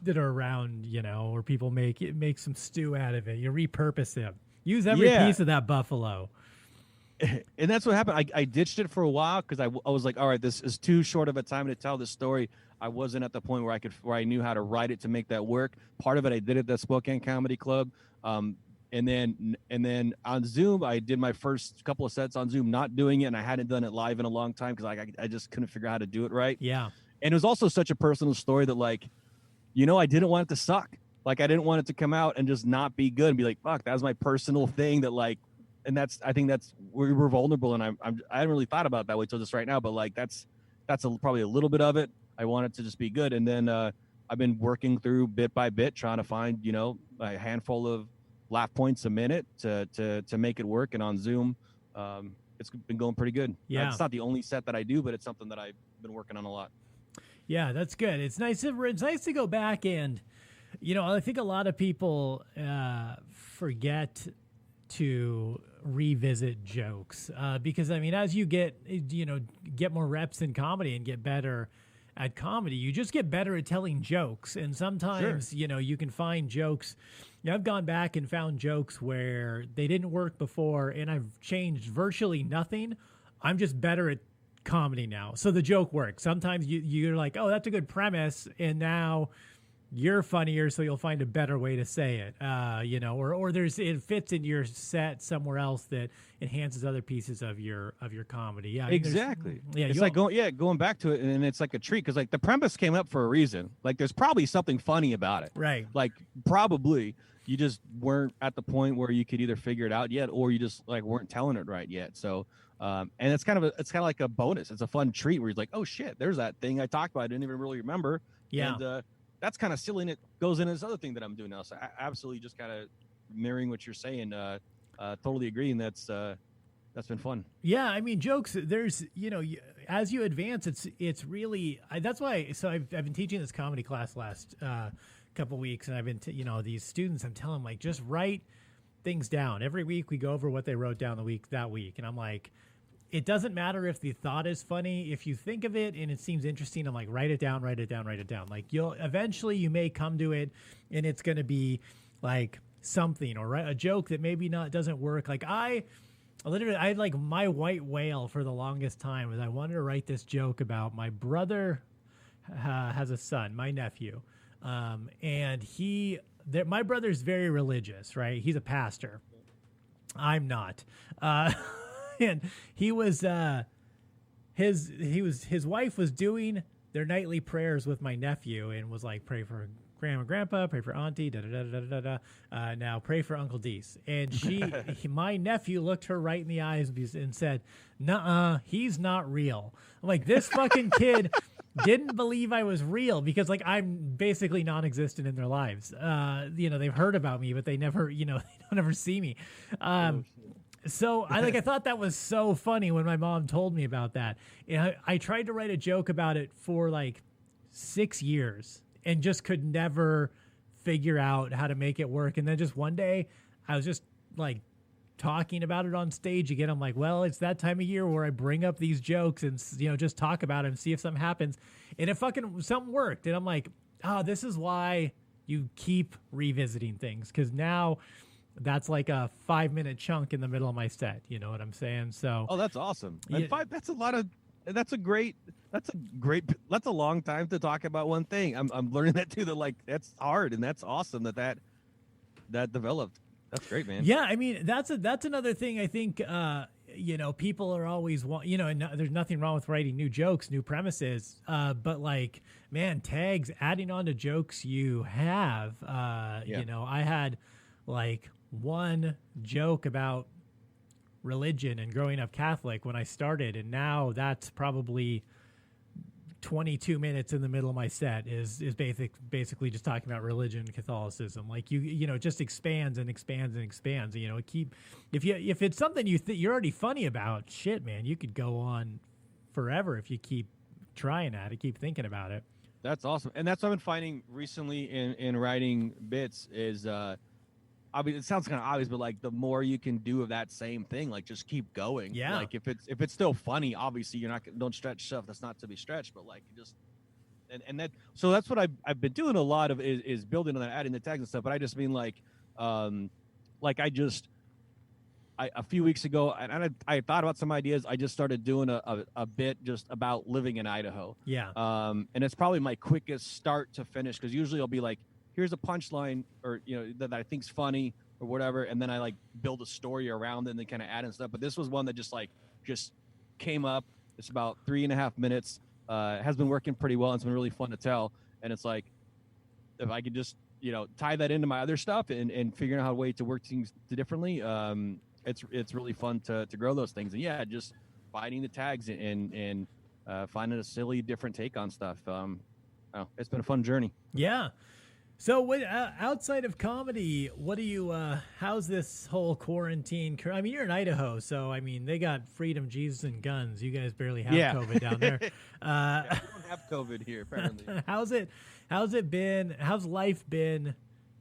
that are around, or people make some stew out of it. You repurpose it. Use every piece of that buffalo. And that's what happened. I ditched it for a while because I was like, all right, this is too short of a time to tell this story. I wasn't at the point where I knew how to write it to make that work. Part of it I did at the Spokane Comedy Club. And then on Zoom, I did my first couple of sets on Zoom, not doing it, and I hadn't done it live in a long time because I just couldn't figure out how to do it right. Yeah. And it was also such a personal story that, like, I didn't want it to suck. Like, I didn't want it to come out and just not be good and be like, fuck, that was my personal thing that, like, and I think that's where we're vulnerable. And I hadn't really thought about it that way till just right now, but like, that's probably a little bit of it. I want it to just be good. And then I've been working through bit by bit, trying to find, a handful of laugh points a minute to make it work. And on Zoom, it's been going pretty good. Yeah. It's not the only set that I do, but it's something that I've been working on a lot. Yeah, that's good. It's nice to go back and, I think a lot of people forget to revisit jokes because, I mean, as you get more reps in comedy and get better at comedy, you just get better at telling jokes. And sometimes, sure, you can find jokes. I've gone back and found jokes where they didn't work before and I've changed virtually nothing. I'm just better at comedy now. So the joke works. Sometimes you're like, oh, that's a good premise. And now you're funnier, so you'll find a better way to say it, or it fits in your set somewhere else that enhances other pieces of your comedy. Yeah, exactly. Yeah, it's like going back to it, and it's like a treat because like the premise came up for a reason. Like there's probably something funny about it, right? Like probably you just weren't at the point where you could either figure it out yet, or you just like weren't telling it right yet. So, and it's kind of like a bonus. It's a fun treat where you're like, oh shit, there's that thing I talked about. I didn't even really remember. Yeah. And, that's kind of silly, and it goes into this other thing that I'm doing now. So I absolutely just kind of mirroring what you're saying. Totally agree, and that's been fun. Yeah, I mean, jokes. There's as you advance, it's really that's why. So I've been teaching this comedy class last couple weeks, and I've been these students. I'm telling them like just write things down every week. We go over what they wrote down that week, and I'm like, it doesn't matter if the thought is funny. If you think of it and it seems interesting, I'm like, write it down. Like you may come to it and it's going to be like something or a joke that maybe doesn't work. Like I had like my white whale for the longest time was I wanted to write this joke about my brother has a son, my nephew. And my brother's very religious, right? He's a pastor. I'm not. And he was his wife was doing their nightly prayers with my nephew and was like, pray for grandma and grandpa, pray for auntie, now pray for Uncle Deece. And my nephew looked her right in the eyes and said, nuh-uh, he's not real. I'm like, this fucking kid didn't believe I was real because like I'm basically non-existent in their lives. They've heard about me, but they never, they don't ever see me. So I thought that was so funny when my mom told me about that. And I tried to write a joke about it for like 6 years and just could never figure out how to make it work. And then just one day I was just like talking about it on stage again. I'm like, well, it's that time of year where I bring up these jokes and, just talk about them, see if something happens. And something worked. And I'm like, oh, this is why you keep revisiting things. 'Cause now that's like a 5-minute chunk in the middle of my set. You know what I'm saying? So, oh, that's awesome. And that's a long time to talk about one thing. I'm learning that too, that like, that's hard and that's awesome that developed. That's great, man. Yeah. I mean, that's another thing I think, people are always and there's nothing wrong with writing new jokes, new premises. But like, man, tags, adding on to jokes you have, I had like one joke about religion and growing up Catholic when I started, and now that's probably 22 minutes in the middle of my set is basically just talking about religion and Catholicism. Like you know, it just expands and expands and expands. You know, if it's something you're already funny about, shit, man, you could go on forever if you keep trying at it, keep thinking about it. That's awesome. And that's what I've been finding recently in writing bits is, I mean, it sounds kind of obvious, but like the more you can do of that same thing, like just keep going. Yeah. Like if it's still funny, obviously don't stretch stuff that's not to be stretched, but like just, and that, so that's what I've been doing a lot of is building on that, adding the tags and stuff. But I just mean like a few weeks ago, and I thought about some ideas. I just started doing a bit just about living in Idaho. Yeah. And it's probably my quickest start to finish, because usually I'll be like, here's a punchline, or you know, that I think's funny or whatever, and then I like build a story around it and then kind of add in stuff. But this was one that just came up. It's about 3.5 minutes. Has been working pretty well. And it's been really fun to tell. And it's like, if I could just, you know, tie that into my other stuff and figuring out how a way to work things differently. It's really fun to grow those things. And yeah, just finding the tags and finding a silly different take on stuff. It's been a fun journey. Yeah. So what, outside of comedy, what do you, how's this whole quarantine? I mean, you're in Idaho, so I mean, they got freedom, Jesus, and guns. You guys barely have COVID down there. Yeah, we don't have COVID here, apparently. How's it been? How's life been?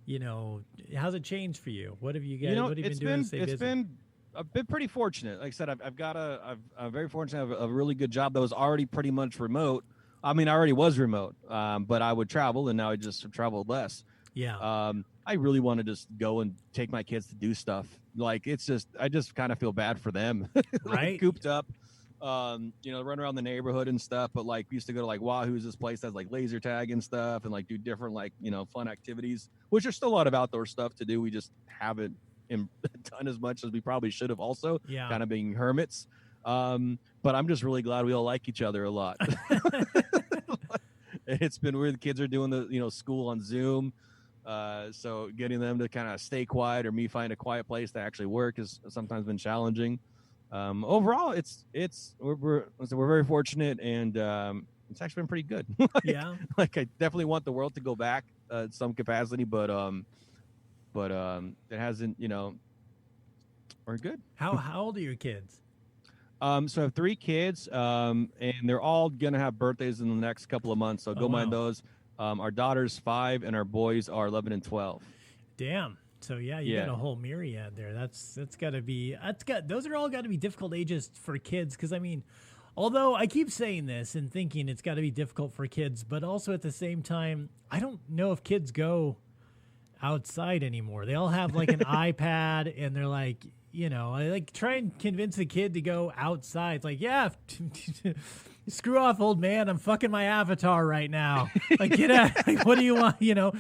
You know, how's it changed for you? What have you guys, what have you been doing to stay busy? I've been pretty fortunate. Like I said, I'm very fortunate to have a really good job that was already pretty much remote. I mean, I already was remote, but I would travel, and now I just traveled less. Yeah. I really want to just go and take my kids to do stuff. Like, I just kind of feel bad for them. Like, right. Cooped up, you know, run around the neighborhood and stuff. But like, we used to go to like Wahoo's, this place that's like laser tag and stuff, and like do different, like, you know, fun activities, which are still a lot of outdoor stuff to do. We just haven't done as much as we probably should have also, kind of being hermits. But I'm just really glad we all like each other a lot. It's been weird. The kids are doing the, you know, school on Zoom. So getting them to kind of stay quiet, or me find a quiet place to actually work, has sometimes been challenging. Overall, we're very fortunate, and it's actually been pretty good. Like I definitely want the world to go back in some capacity, but it hasn't, you know, we're good. How old are your kids? So I have 3 kids, and they're all going to have birthdays in the next couple of months. So mind those. Our daughter's 5 and our boys are 11 and 12. Damn. So you got a whole myriad there. Those are all got to be difficult ages for kids. Cause I mean, although I keep saying this and thinking it's got to be difficult for kids, but also at the same time, I don't know if kids go outside anymore. They all have like an iPad, and they're like, you know, I like try and convince the kid to go outside. It's like, yeah, screw off, old man. I'm fucking my avatar right now. Like, get out. Like, what do you want? You know,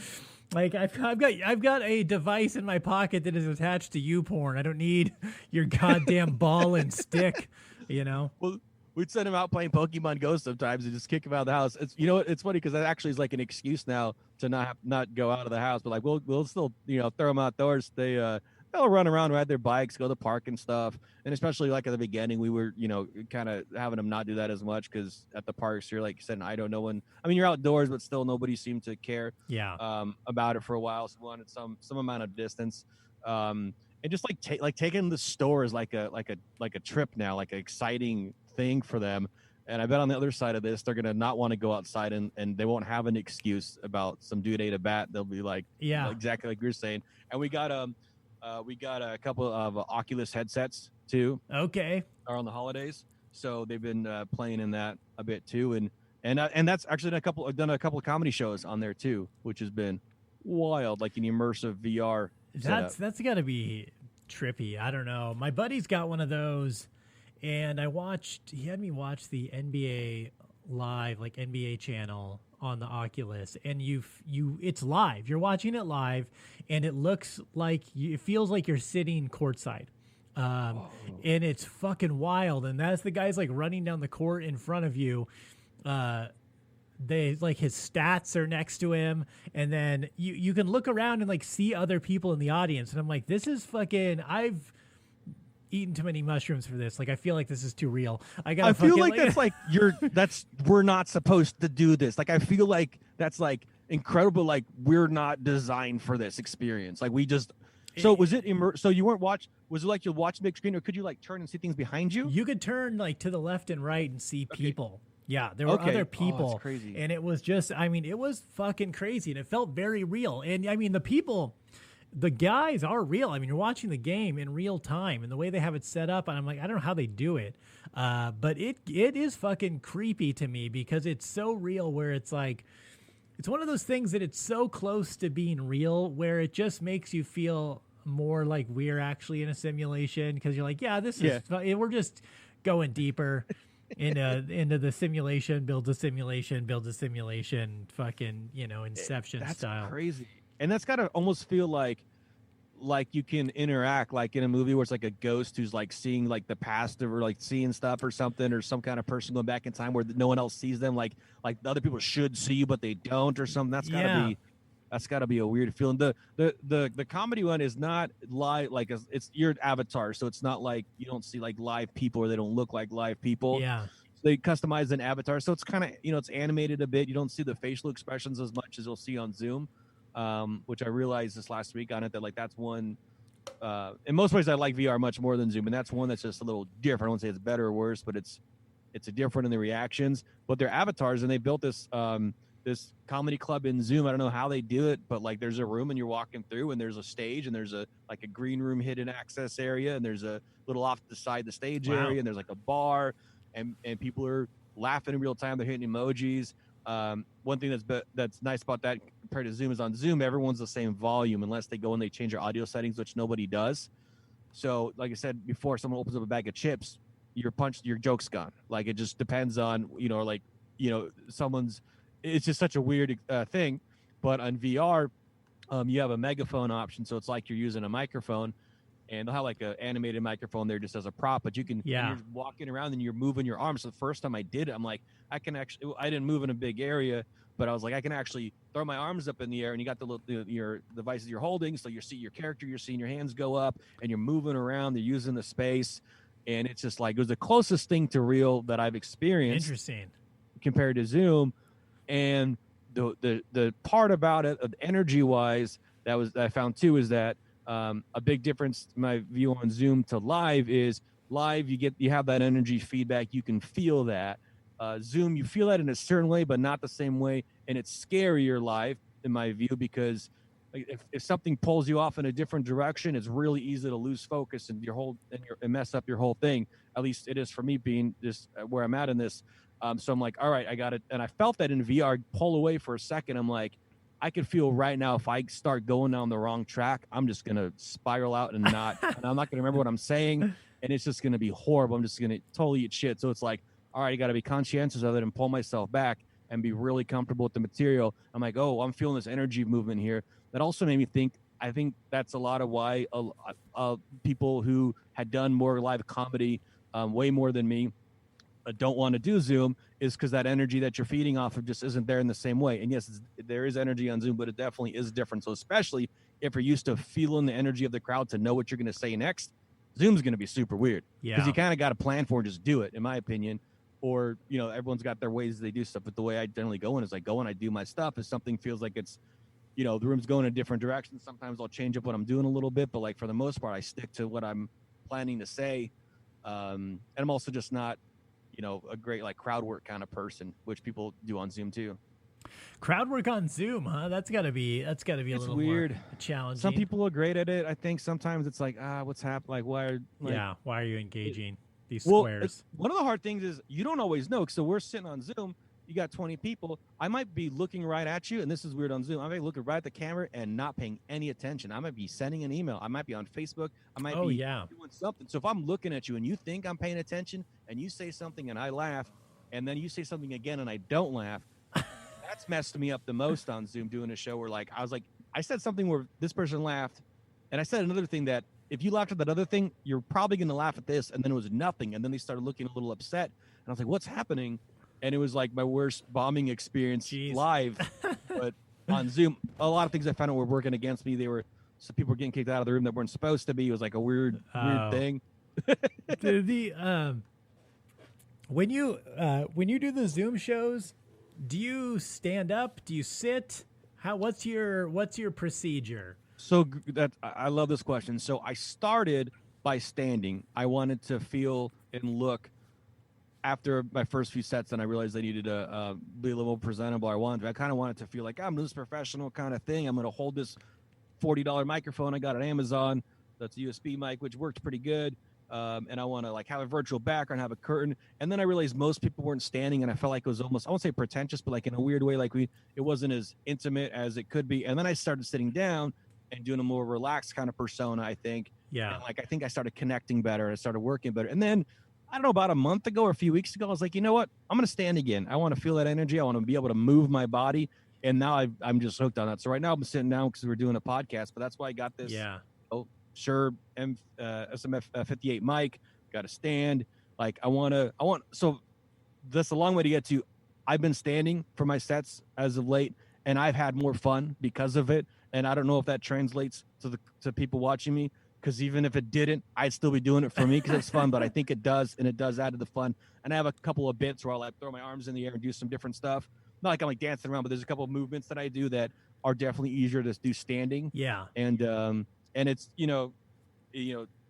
like I've got a device in my pocket that is attached to YouPorn. I don't need your goddamn ball and stick. You know. Well, we'd send him out playing Pokemon Go sometimes and just kick him out of the house. It's, you know, it's funny because that actually is like an excuse now to not go out of the house. But like we'll still, you know, throw them outdoors. They'll run around, ride their bikes, go to the park and stuff. And especially like at the beginning, we were, you know, kind of having them not do that as much, because at the parks, you're like you said, in Idaho, no one, I mean, you're outdoors, but still nobody seemed to care about it for a while. So we wanted some amount of distance. And just like taking the store is like a trip now, like an exciting thing for them. And I bet on the other side of this, they're going to not want to go outside, and they won't have an excuse about some dude ate a bat. They'll be like, exactly like you're saying. And we got a couple of Oculus headsets too. Okay. Around the holidays, so they've been playing in that a bit too, and that's actually I've done a couple of comedy shows on there too, which has been wild, like an immersive VR. That's got to be trippy. I don't know. My buddy's got one of those, and he had me watch the NBA Live, like NBA channel on the Oculus, and it's live. You're watching it live, and it looks like it feels like you're sitting courtside. And it's fucking wild. And that's the guy's like running down the court in front of you. They like his stats are next to him, and then you can look around and like see other people in the audience. And I'm like, this is fucking. eaten too many mushrooms for this. Like, I feel like this is too real. I feel like that's like we're not supposed to do this. Like, I feel like that's like incredible. Like, we're not designed for this experience. Like, we just. So was it so you weren't was it like you're watching big screen, or could you like turn and see things behind you? You could turn like to the left and right and see people. Yeah, there were other people. That's crazy. And it was just, I mean, it was fucking crazy, and it felt very real. And I mean, the guys are real. I mean, you're watching the game in real time, and the way they have it set up, and I'm like, I don't know how they do it. But it is fucking creepy to me because it's so real where it's like, it's one of those things that it's so close to being real where it just makes you feel more like we're actually in a simulation, because you're like, yeah, this is we're just going deeper into the simulation, build a simulation, fucking, Inception style. That's crazy. And that's gotta almost feel like you can interact like in a movie where it's like a ghost who's like seeing like the past or like seeing stuff or something, or some kind of person going back in time where no one else sees them, like the other people should see you but they don't or something. That's gotta be a weird feeling. The comedy one is not live, like it's your avatar, so it's not like you don't see like live people or they don't look like live people. Yeah. They customize an avatar, so it's kind of it's animated a bit. You don't see the facial expressions as much as you'll see on Zoom, which I realized this last week on it that like that's one. In most ways, I like VR much more than Zoom, and that's one that's just a little different. I won't say it's better or worse, but it's a different in the reactions. But they're avatars, and they built this this comedy club in Zoom. I don't know how they do it, but like there's a room and you're walking through and there's a stage and there's a green room hidden access area and there's a little off the side the stage area and there's like a bar and people are laughing in real time. They're hitting emojis. One thing that's nice about that compared to Zoom is on Zoom everyone's the same volume unless they go and they change their audio settings, which nobody does. So like I said before, someone opens up a bag of chips, your joke's gone. Like it just depends on someone's. It's just such a weird thing. But on VR, you have a megaphone option, so it's like you're using a microphone, and they'll have like an animated microphone there just as a prop. But you can, you're walking around and you're moving your arms. So the first time I did it, I'm like, I didn't move in a big area, but I was like, I can actually throw my arms up in the air, and you got your devices you're holding, so you see your character, you're seeing your hands go up, and you're moving around. They're using the space, and it's just like it was the closest thing to real that I've experienced. Interesting. Compared to Zoom. And the part about it, energy wise, that I found too, is that a big difference in my view on Zoom to live is live you have that energy feedback, you can feel that. Zoom, you feel that in a certain way, but not the same way, and it's scarier live in my view because if something pulls you off in a different direction, it's really easy to lose focus and and mess up your whole thing. At least it is for me, being just where I'm at in this. So I'm like, all right, I got it. And I felt that in VR, pull away for a second. I'm like, I can feel right now if I start going down the wrong track, I'm just going to spiral out and I'm not going to remember what I'm saying. And it's just going to be horrible. I'm just going to totally eat shit. So it's like, all right, I got to be conscientious of it and pull myself back and be really comfortable with the material. I'm like, oh, I'm feeling this energy movement here. That also made me think, I think that's a lot of why people who had done more live comedy way more than me don't want to do Zoom, is because that energy that you're feeding off of just isn't there in the same way. And yes, there is energy on Zoom, but it definitely is different. So especially if you're used to feeling the energy of the crowd to know what you're going to say next, Zoom's going to be super weird. Because you kind of got to plan for it, just do it, in my opinion. Or, everyone's got their ways they do stuff. But the way I generally go in is I go and I do my stuff. If something feels like it's, the room's going in a different direction, sometimes I'll change up what I'm doing a little bit. But like for the most part, I stick to what I'm planning to say. And I'm also just not, a great like crowd work kind of person, which people do on Zoom too. Crowd work on Zoom, huh? That's gotta be a little weird. More challenging. Some people are great at it. I think sometimes it's like, what's happening? Like, why are you engaging these squares? One of the hard things is you don't always know. So we're sitting on Zoom. You got 20 people. I might be looking right at you, and this is weird on Zoom. I might be looking right at the camera and not paying any attention. I might be sending an email. I might be on Facebook. I might be doing something. So if I'm looking at you and you think I'm paying attention and you say something and I laugh, and then you say something again and I don't laugh, that's messed me up the most on Zoom doing a show where I said something where this person laughed, and I said another thing that if you laughed at that other thing, you're probably going to laugh at this, and then it was nothing, and then they started looking a little upset, and I was like, what's happening? And it was like my worst bombing experience live. But on Zoom, a lot of things I found out were working against me. Some people were getting kicked out of the room that weren't supposed to be. It was like a weird thing. When you do the Zoom shows, do you stand up? Do you sit? What's your procedure? So I love this question. So I started by standing. I wanted to feel and look after my first few sets, and I realized I needed to be a little more presentable. I kind of wanted to feel like I'm this professional kind of thing. I'm going to hold this $40 microphone I got on Amazon. That's a USB mic, which worked pretty good. And I want to like have a virtual background, have a curtain. And then I realized most people weren't standing, and I felt like it was almost, I won't say pretentious, but like in a weird way, like it wasn't as intimate as it could be. And then I started sitting down and doing a more relaxed kind of persona, I think. Yeah. And like I think I started connecting better, and I started working better. And then I don't know, about a month ago or a few weeks ago, I was like, you know what? I'm going to stand again. I want to feel that energy. I want to be able to move my body. And now I'm just hooked on that. So right now I'm sitting down because we're doing a podcast, but that's why I got this. Yeah. Sure. SMF 58 mic, got a stand. Like so that's a long way to get to. I've been standing for my sets as of late, and I've had more fun because of it. And I don't know if that translates to people watching me, because even if it didn't, I'd still be doing it for me because it's fun. But I think it does, and it does add to the fun. And I have a couple of bits where I'll like throw my arms in the air and do some different stuff. Not like I'm like dancing around, but there's a couple of movements that I do that are definitely easier to do standing. Yeah. And it's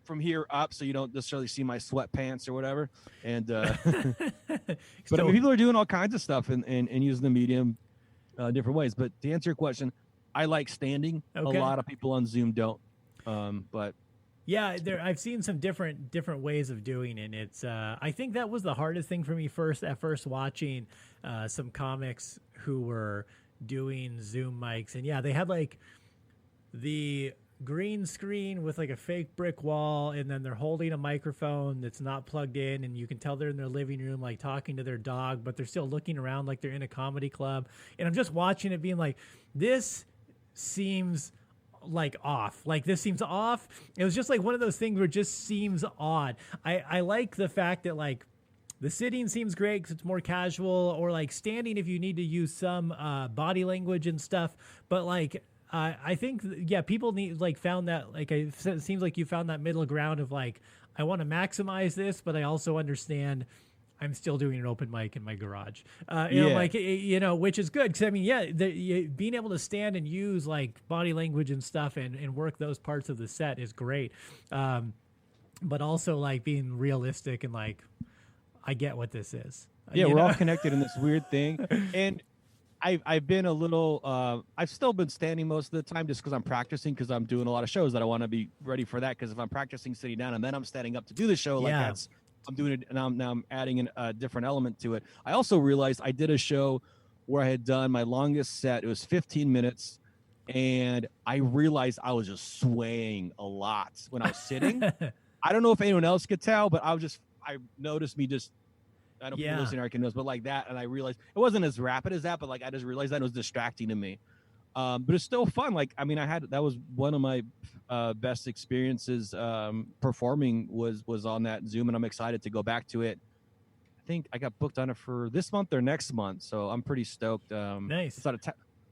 from here up, so you don't necessarily see my sweatpants or whatever. And but I mean, people are doing all kinds of stuff and using the medium different ways. But to answer your question, I like standing. Okay. A lot of people on Zoom don't. But yeah, I've seen some different ways of doing it. It's I think that was the hardest thing for me at first watching some comics who were doing Zoom mics, and yeah, they had like the green screen with like a fake brick wall, and then they're holding a microphone that's not plugged in, and you can tell they're in their living room like talking to their dog, but they're still looking around like they're in a comedy club. And I'm just watching it being like, this seems like off. Like this seems off. It was just like one of those things where it just seems odd. I like the fact that like the sitting seems great because it's more casual, or like standing if you need to use some body language and stuff. But like I think, yeah, people found that, like, it seems like you found that middle ground of like, I want to maximize this, but I also understand I'm still doing an open mic in my garage. Which is good. Cause I mean, being able to stand and use like body language and stuff and work those parts of the set is great. But also like being realistic and like, I get what this is. Yeah, we're all connected in this weird thing. And I've been a little, I've still been standing most of the time just because I'm practicing, because I'm doing a lot of shows that I want to be ready for that. Because if I'm practicing sitting down and then I'm standing up to do the show, like I'm doing it, and now I'm adding a different element to it. I also realized I did a show where I had done my longest set. It was 15 minutes, and I realized I was just swaying a lot when I was sitting. I don't know if anyone else could tell, but I noticed me just, I don't know if listening can knows, but like that. And I realized it wasn't as rapid as that, but like I just realized that it was distracting to me. But it's still fun. Like, I mean, that was one of my best experiences performing was on that Zoom, and I'm excited to go back to it. I think I got booked on it for this month or next month, so I'm pretty stoked. Nice. It's out of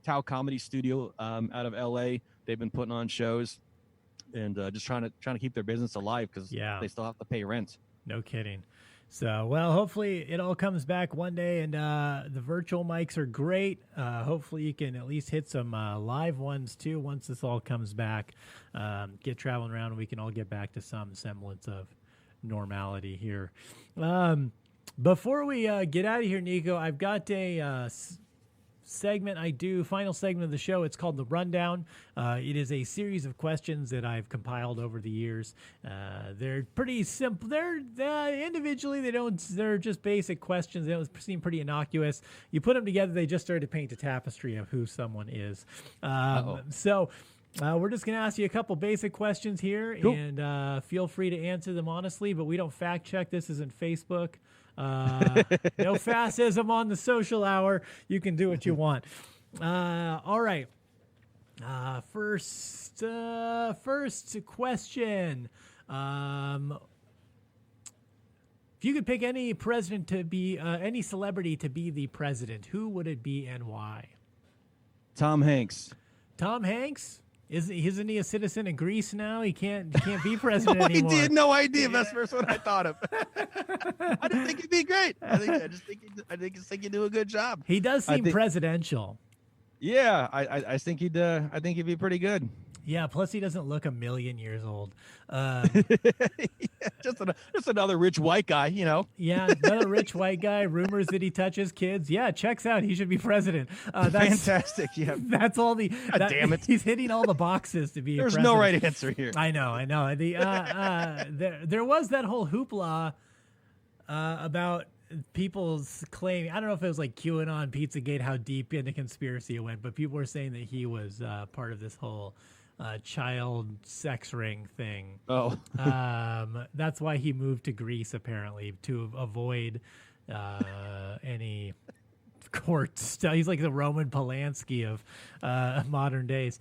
Tao Comedy Studio out of LA. They've been putting on shows and just trying to keep their business alive because they still have to pay rent. No kidding. So, well, hopefully it all comes back one day, and the virtual mics are great. Hopefully you can at least hit some live ones too once this all comes back. Get traveling around, and we can all get back to some semblance of normality here. Before we get out of here, Niko, I've got a final segment of the show. It's called The Rundown. It is a series of questions that I've compiled over the years. They're pretty simple. They're individually, they're just basic questions. They don't seem pretty innocuous. You put them together, they just start to paint a tapestry of who someone is. So we're just going to ask you a couple basic questions here, cool. And feel free to answer them honestly, but we don't fact check. This isn't Facebook. No fascism on the social hour. You can do what you want. All right. First question. If you could pick any president to be, any celebrity to be the president, who would it be and why? Tom Hanks. Tom Hanks? Isn't he a citizen of Greece now? He can't be president anymore. He did. No idea. That's the first one I thought of. I didn't think he'd be great. I think he'd do a good job. He does seem presidential. Yeah, I think he'd be pretty good. Yeah, plus he doesn't look a million years old. Just another rich white guy, you know. Yeah, another rich white guy. Rumors that he touches kids. Yeah, checks out. He should be president. That's fantastic. Yeah, that's all the. Damn it, he's hitting all the boxes to be. There's president. no right answer here. I know. There was that whole hoopla about people's claim. I don't know if it was like QAnon, Pizzagate, how deep into conspiracy it went, but people were saying that he was part of this whole child sex ring thing. Oh. That's why he moved to Greece, apparently, to avoid any court stuff. He's like the Roman Polanski of modern days.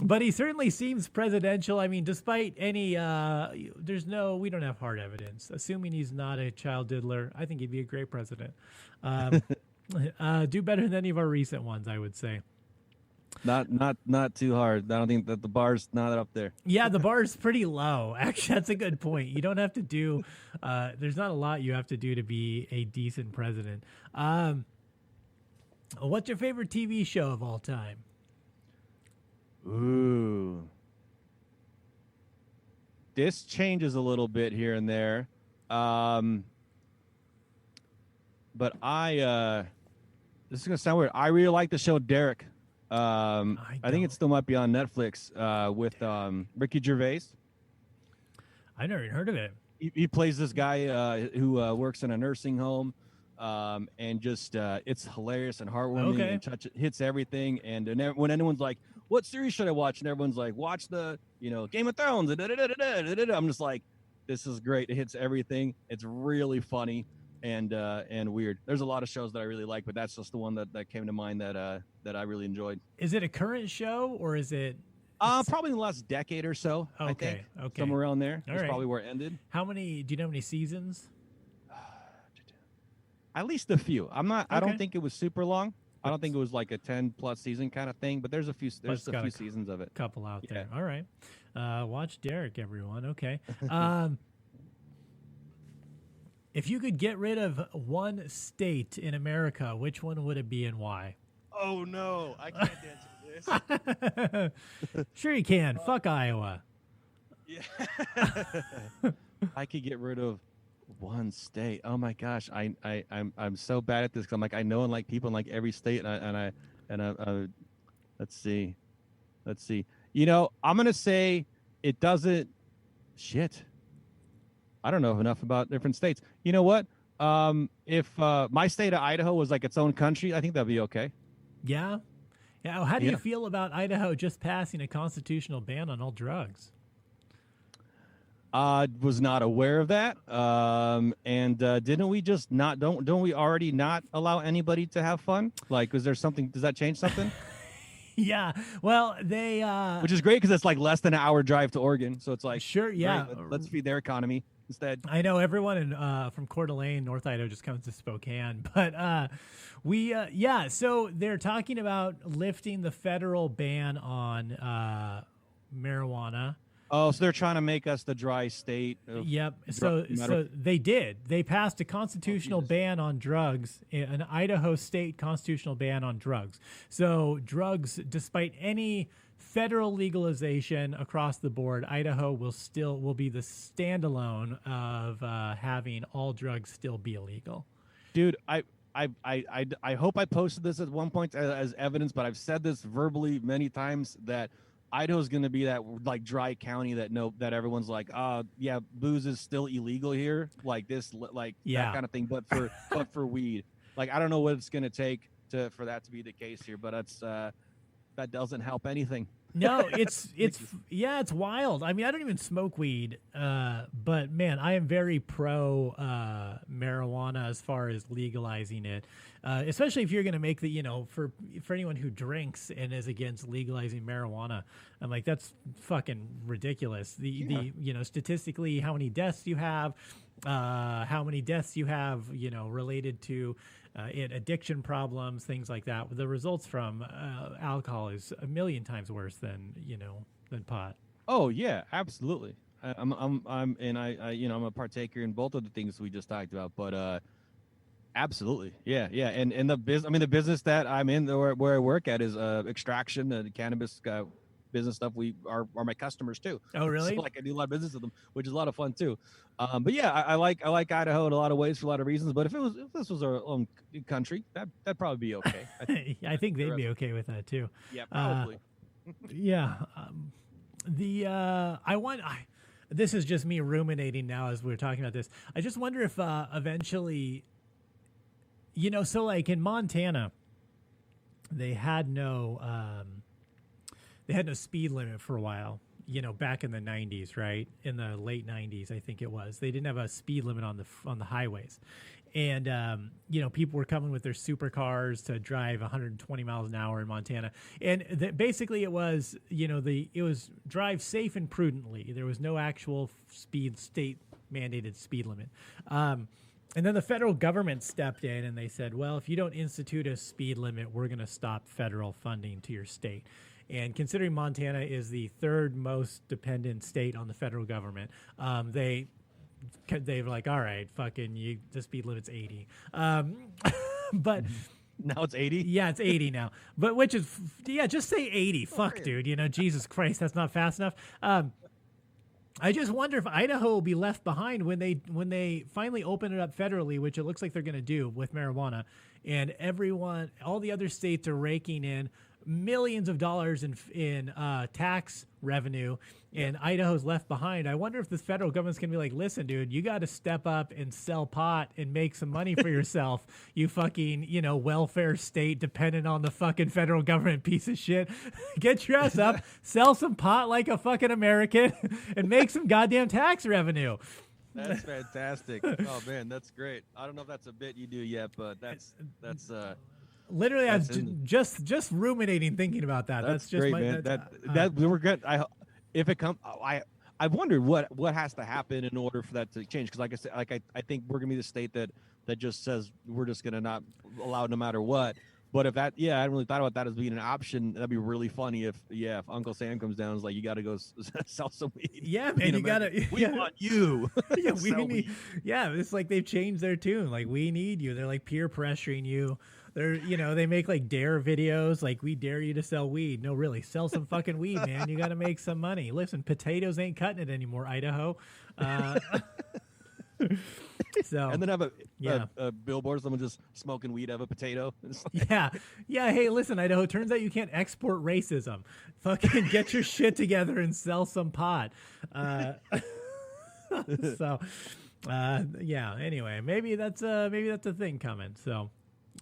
But he certainly seems presidential. I mean, despite any, we don't have hard evidence. Assuming he's not a child diddler, I think he'd be a great president. Do better than any of our recent ones, I would say. Not too hard. I don't think that the bar's not up there. Yeah, the bar's pretty low. Actually, that's a good point. You don't have to do. There's not a lot you have to do to be a decent president. What's your favorite TV show of all time? Ooh, this changes a little bit here and there. But this is gonna sound weird. I really like the show Derek. I think it still might be on Netflix with Ricky Gervais. I never even heard of it. He plays this guy who works in a nursing home, and just it's hilarious and heartwarming. Okay. And hits everything. And when anyone's like, "What series should I watch?" and everyone's like, "Watch the Game of Thrones." I'm just like, this is great. It hits everything. It's really funny and weird. There's a lot of shows that I really like, but that's just the one that came to mind that I really enjoyed. Is it a current show or is it? Probably in the last decade or so. Okay, I think. okay, Somewhere around there. That's right. probably where it ended. Do you know how many seasons? At least a few. I Okay. don't think it was super long. I don't think it was like a 10+ season kind of thing, but there's a few seasons of it. Couple out there. All right. Watch Derek, everyone. Okay. If you could get rid of one state in America, which one would it be and why? Oh no, I can't answer this. Sure you can. Fuck Iowa. Yeah. I could get rid of one state. Oh my gosh, I'm so bad at this because I'm like I know and like people in like every state and I let's see. I'm gonna say it doesn't. Shit. I don't know enough about different states. You know what? If my state of Idaho was like its own country, I think that'd be okay. Yeah. Yeah. How do you feel about Idaho just passing a constitutional ban on all drugs? Was not aware of that. And didn't we just not don't we already not allow anybody to have fun? Like, was there something? Does that change something? Yeah. Well, they which is great because it's like less than an hour drive to Oregon, so it's like sure. Yeah. Great, let's feed their economy instead. I know everyone from Coeur d'Alene, North Idaho, just comes to Spokane, but so they're talking about lifting the federal ban on marijuana. Oh, so they're trying to make us the dry state. Yep. So they did. They passed a constitutional ban on drugs, an Idaho state constitutional ban on drugs. So drugs, despite any federal legalization across the board, Idaho will be the standalone of having all drugs still be illegal. Dude, I hope I posted this at one point as evidence, but I've said this verbally many times that Idaho's going to be that like dry county that everyone's like, yeah, booze is still illegal here, like this, like that kind of thing. But for weed, like I don't know what it's going to take for that to be the case here, but it's that doesn't help anything. No, it's wild. I mean, I don't even smoke weed, but man, I am very pro marijuana as far as legalizing it, especially if you're going to make for anyone who drinks and is against legalizing marijuana. I'm like, that's fucking ridiculous. The statistically how many deaths you have related to addiction problems, things like that. The results from alcohol is a million times worse than pot. Oh yeah, absolutely. I'm a partaker in both of the things we just talked about, but absolutely, yeah. And the the business that I'm in, where I work at, is extraction and cannabis business stuff. Are my customers too. Oh really? So, like, I do a lot of business with them, which is a lot of fun too. But yeah, I like Idaho in a lot of ways for a lot of reasons. But if this was our own country, that'd probably be okay. I think they'd be okay with that too. Yeah, probably. Yeah. This is just me ruminating now as we're talking about this. I just wonder if eventually, so like in Montana, they had no speed limit for a while, back in the 90s, right? In the late 90s, I think it was. They didn't have a speed limit on the highways. And, people were coming with their supercars to drive 120 miles an hour in Montana. And basically it was, it was drive safe and prudently. There was no actual state mandated speed limit. And then the federal government stepped in and they said, well, if you don't institute a speed limit, we're going to stop federal funding to your state. And considering Montana is the third most dependent state on the federal government, they were like, all right, fucking the speed limit's 80. But now it's 80. Yeah, it's 80 now. But just say 80. Fuck, dude. Jesus Christ, that's not fast enough. I just wonder if Idaho will be left behind when they finally open it up federally, which it looks like they're going to do with marijuana, and all the other states are raking in millions of dollars in tax revenue, and Idaho's left behind. I wonder if the federal government's gonna be like, listen, dude, you got to step up and sell pot and make some money for yourself. You fucking, welfare state dependent on the fucking federal government piece of shit. Get your ass up, sell some pot like a fucking American, and make some goddamn tax revenue. That's fantastic. Oh man, that's great. I don't know if that's a bit you do yet, but that's literally, I was just ruminating, thinking about that. That's just great, man. That we were good. I've wondered what has to happen in order for that to change. Because like I said, I think we're gonna be the state that just says we're just gonna not allow no matter what. But if that, I hadn't really thought about that as being an option. That'd be really funny if Uncle Sam comes down and is like, you got to go sell some weed. Yeah, man, you gotta. We want you. Yeah, it's like they've changed their tune. Like, we need you. They're like peer pressuring you. They're, they make like dare videos, like, we dare you to sell weed. No, really, sell some fucking weed, man. You got to make some money. Listen, potatoes ain't cutting it anymore, Idaho. So, and then have a billboard, someone just smoking weed out of a potato. Yeah. Hey, listen, Idaho. Turns out you can't export racism. Fucking get your shit together and sell some pot. Anyway, maybe that's a thing coming. So.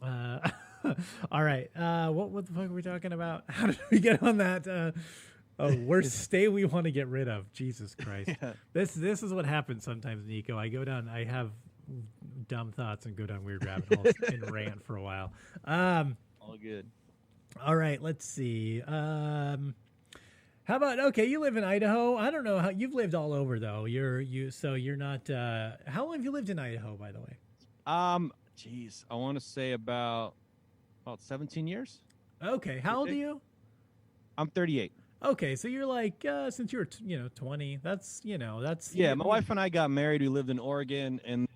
All right. What the fuck are we talking about? How did we get on that? Worst state we want to get rid of. Jesus Christ. Yeah. This is what happens sometimes, Niko. I have dumb thoughts and go down weird rabbit holes and rant for a while. All good. All right. Let's see. How about, you live in Idaho. I don't know how you've lived all over though. So you're not, how long have you lived in Idaho, by the way? Jeez, I want to say about 17 years. Okay, how old are you? I'm 38. Okay, so you're like since you were 20. That's my wife and I got married. We lived in Oregon, and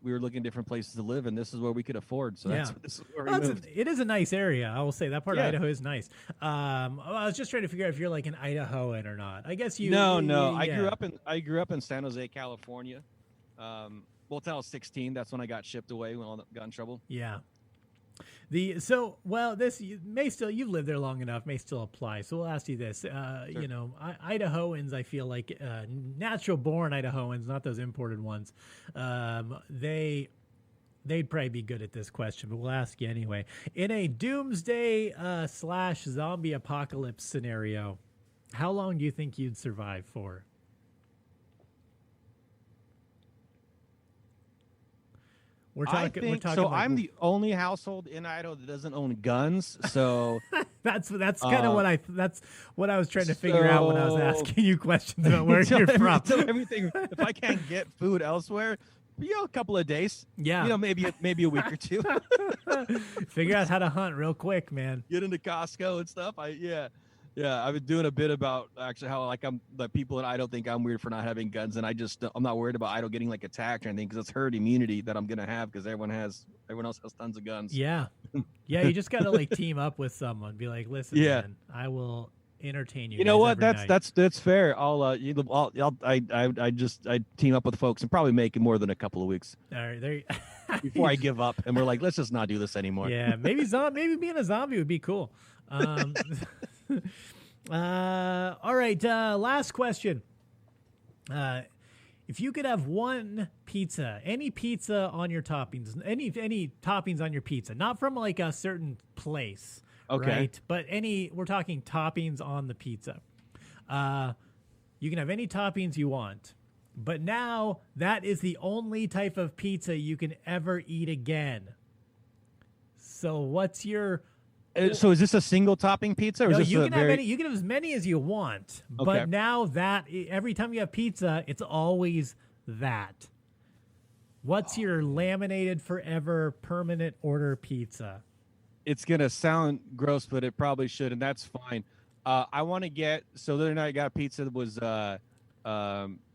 we were looking at different places to live, and this is where we could afford. So this is where we moved. It is a nice area. I will say that part of Idaho is nice. I was just trying to figure out if you're like an Idahoan or not. I guess you. No. I grew up in San Jose, California. Until I was 16, that's when I got shipped away when I got in trouble. Yeah. You've lived there long enough, may still apply. So we'll ask you this. Sure. Idahoans, I feel like natural born Idahoans, not those imported ones. They'd probably be good at this question, but we'll ask you anyway. In a doomsday / zombie apocalypse scenario, how long do you think you'd survive for? I'm the only household in Idaho that doesn't own guns. So that's kind of what I was trying to figure out when I was asking you questions about where you're from. So everything. If I can't get food elsewhere, a couple of days. Yeah. Maybe a week or two. Figure out how to hunt real quick, man. Get into Costco and stuff. I've been doing a bit about actually how like I'm the people that I don't think I'm weird for not having guns, and I'm not worried about idle getting like attacked or anything because it's herd immunity that I'm gonna have because everyone else has tons of guns. Yeah, you just gotta like team up with someone, be like, listen, man, I will entertain you. You know what? Every night. That's fair. I team up with folks and probably make it more than a couple of weeks. All right, there. Before I give up, and we're like, let's just not do this anymore. Yeah, maybe being a zombie would be cool. All right, last question. If you could have one pizza, any pizza on your toppings, any toppings on your pizza, not from like a certain place, okay, right? But we're talking toppings on the pizza. You can have any toppings you want, but now that is the only type of pizza you can ever eat again. So what's your... So is this a single topping pizza? Or no, is this you can have as many as you want. Okay. But now that every time you have pizza, it's always that. What's your laminated forever permanent order pizza? It's gonna sound gross, but it probably should, and that's fine. I want to get the other night I got pizza that was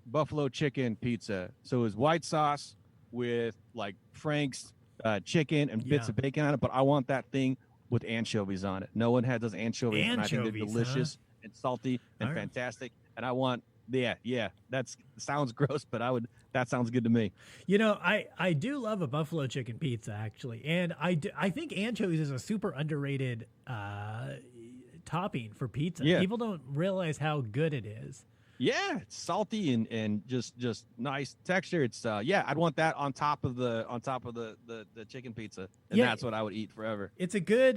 buffalo chicken pizza. So it was white sauce with like Frank's chicken and bits of bacon on it. But I want that thing with anchovies on it. No one had those anchovies, and I think they're delicious and salty and fantastic. And I want, that sounds gross, but that sounds good to me. You know, I do love a buffalo chicken pizza actually, and I think anchovies is a super underrated topping for pizza. Yeah. People don't realize how good it is. Yeah, it's salty and just nice texture. It's I'd want that on top of the chicken pizza, and that's what I would eat forever. It's a good,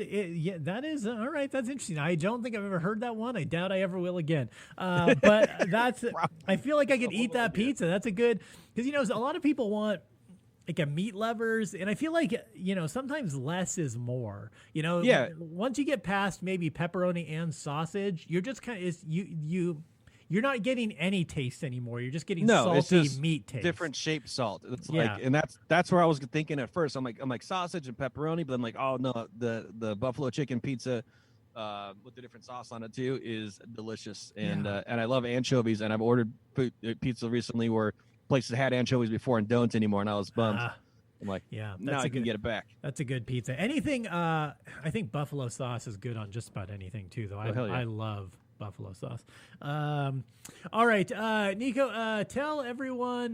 that is all right. That's interesting. I don't think I've ever heard that one. I doubt I ever will again. But that's, I feel like I could eat that pizza. That's a good, because a lot of people want like a meat lovers, and I feel like sometimes less is more. Once you get past maybe pepperoni and sausage, you're just kind of you're not getting any taste anymore. You're just getting salty meat taste. Different shaped salt. It's like, and that's where I was thinking at first. I'm like sausage and pepperoni, but I'm like, oh no, the buffalo chicken pizza with the different sauce on it too is delicious. And I love anchovies. And I've ordered pizza recently where places had anchovies before and don't anymore, and I was bummed. I'm like, now I can get it back. That's a good pizza. Anything, I think buffalo sauce is good on just about anything too, though. I love buffalo sauce. All right, Niko, tell everyone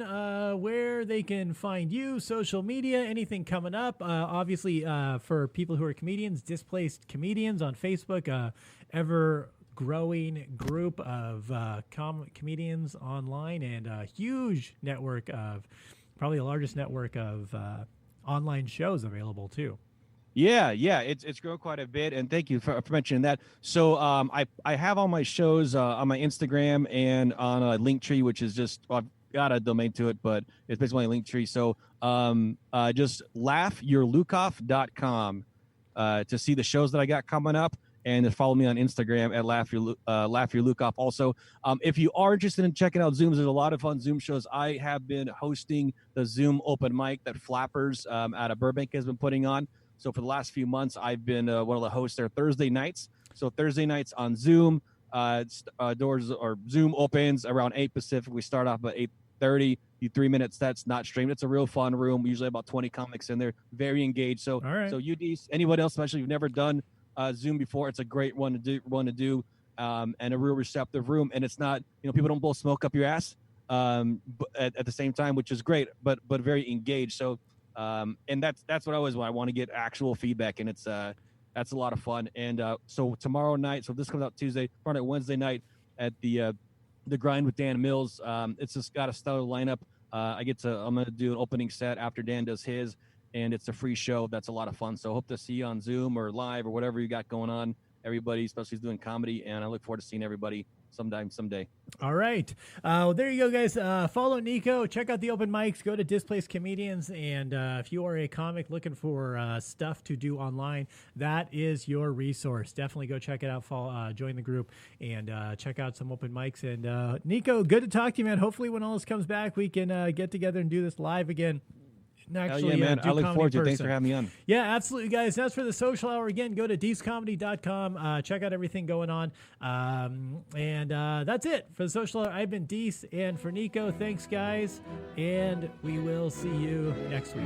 where they can find you, social media, anything coming up. Obviously, for people who are comedians, Displaced Comedians on Facebook, ever-growing group of comedians online, and a huge network of, probably the largest network of online shows available too. Yeah, it's grown quite a bit, and thank you for mentioning that. So I have all my shows on my Instagram and on a Linktree, which is just, I've got a domain to it, but it's basically a Linktree. So just laughyourlukoff.com to see the shows that I got coming up, and to follow me on Instagram at laughyourlukoff. Also, if you are interested in checking out Zooms, there's a lot of fun Zoom shows. I have been hosting the Zoom open mic that Flappers out of Burbank has been putting on. So for the last few months, I've been one of the hosts there Thursday nights. So Thursday nights on Zoom, doors or Zoom opens around 8 Pacific. We start off at 8:30. 3-minute sets, not streamed. It's a real fun room. Usually about 20 comics in there, very engaged. So, so you, Deece, anyone else, especially if you've never done Zoom before, it's a great one to do, and a real receptive room. And it's not, people don't blow smoke up your ass but at the same time, which is great, but very engaged. So. And that's what I always want. I want to get actual feedback, and it's that's a lot of fun. And so tomorrow night, so this comes out Tuesday, Friday, Wednesday night at the Grind with Dan Mills. It's just got a stellar lineup. I'm gonna do an opening set after Dan does his, and it's a free show. That's a lot of fun. So hope to see you on Zoom or live or whatever you got going on. Everybody, especially who's doing comedy, and I look forward to seeing everybody someday. All right. Well, there you go, guys. Follow Niko. Check out the open mics. Go to Displaced Comedians. And if you are a comic looking for stuff to do online, that is your resource. Definitely go check it out. Follow, join the group and check out some open mics. And Niko, good to talk to you, man. Hopefully when all this comes back, we can get together and do this live again. Actually, yeah, man. I look forward to it. Thanks for having me on. Yeah, absolutely, guys. That's for the social hour. Again, go to deececomedy.com. Check out everything going on. And that's it for the social hour. I've been Deece, and for Niko, thanks, guys. And we will see you next week.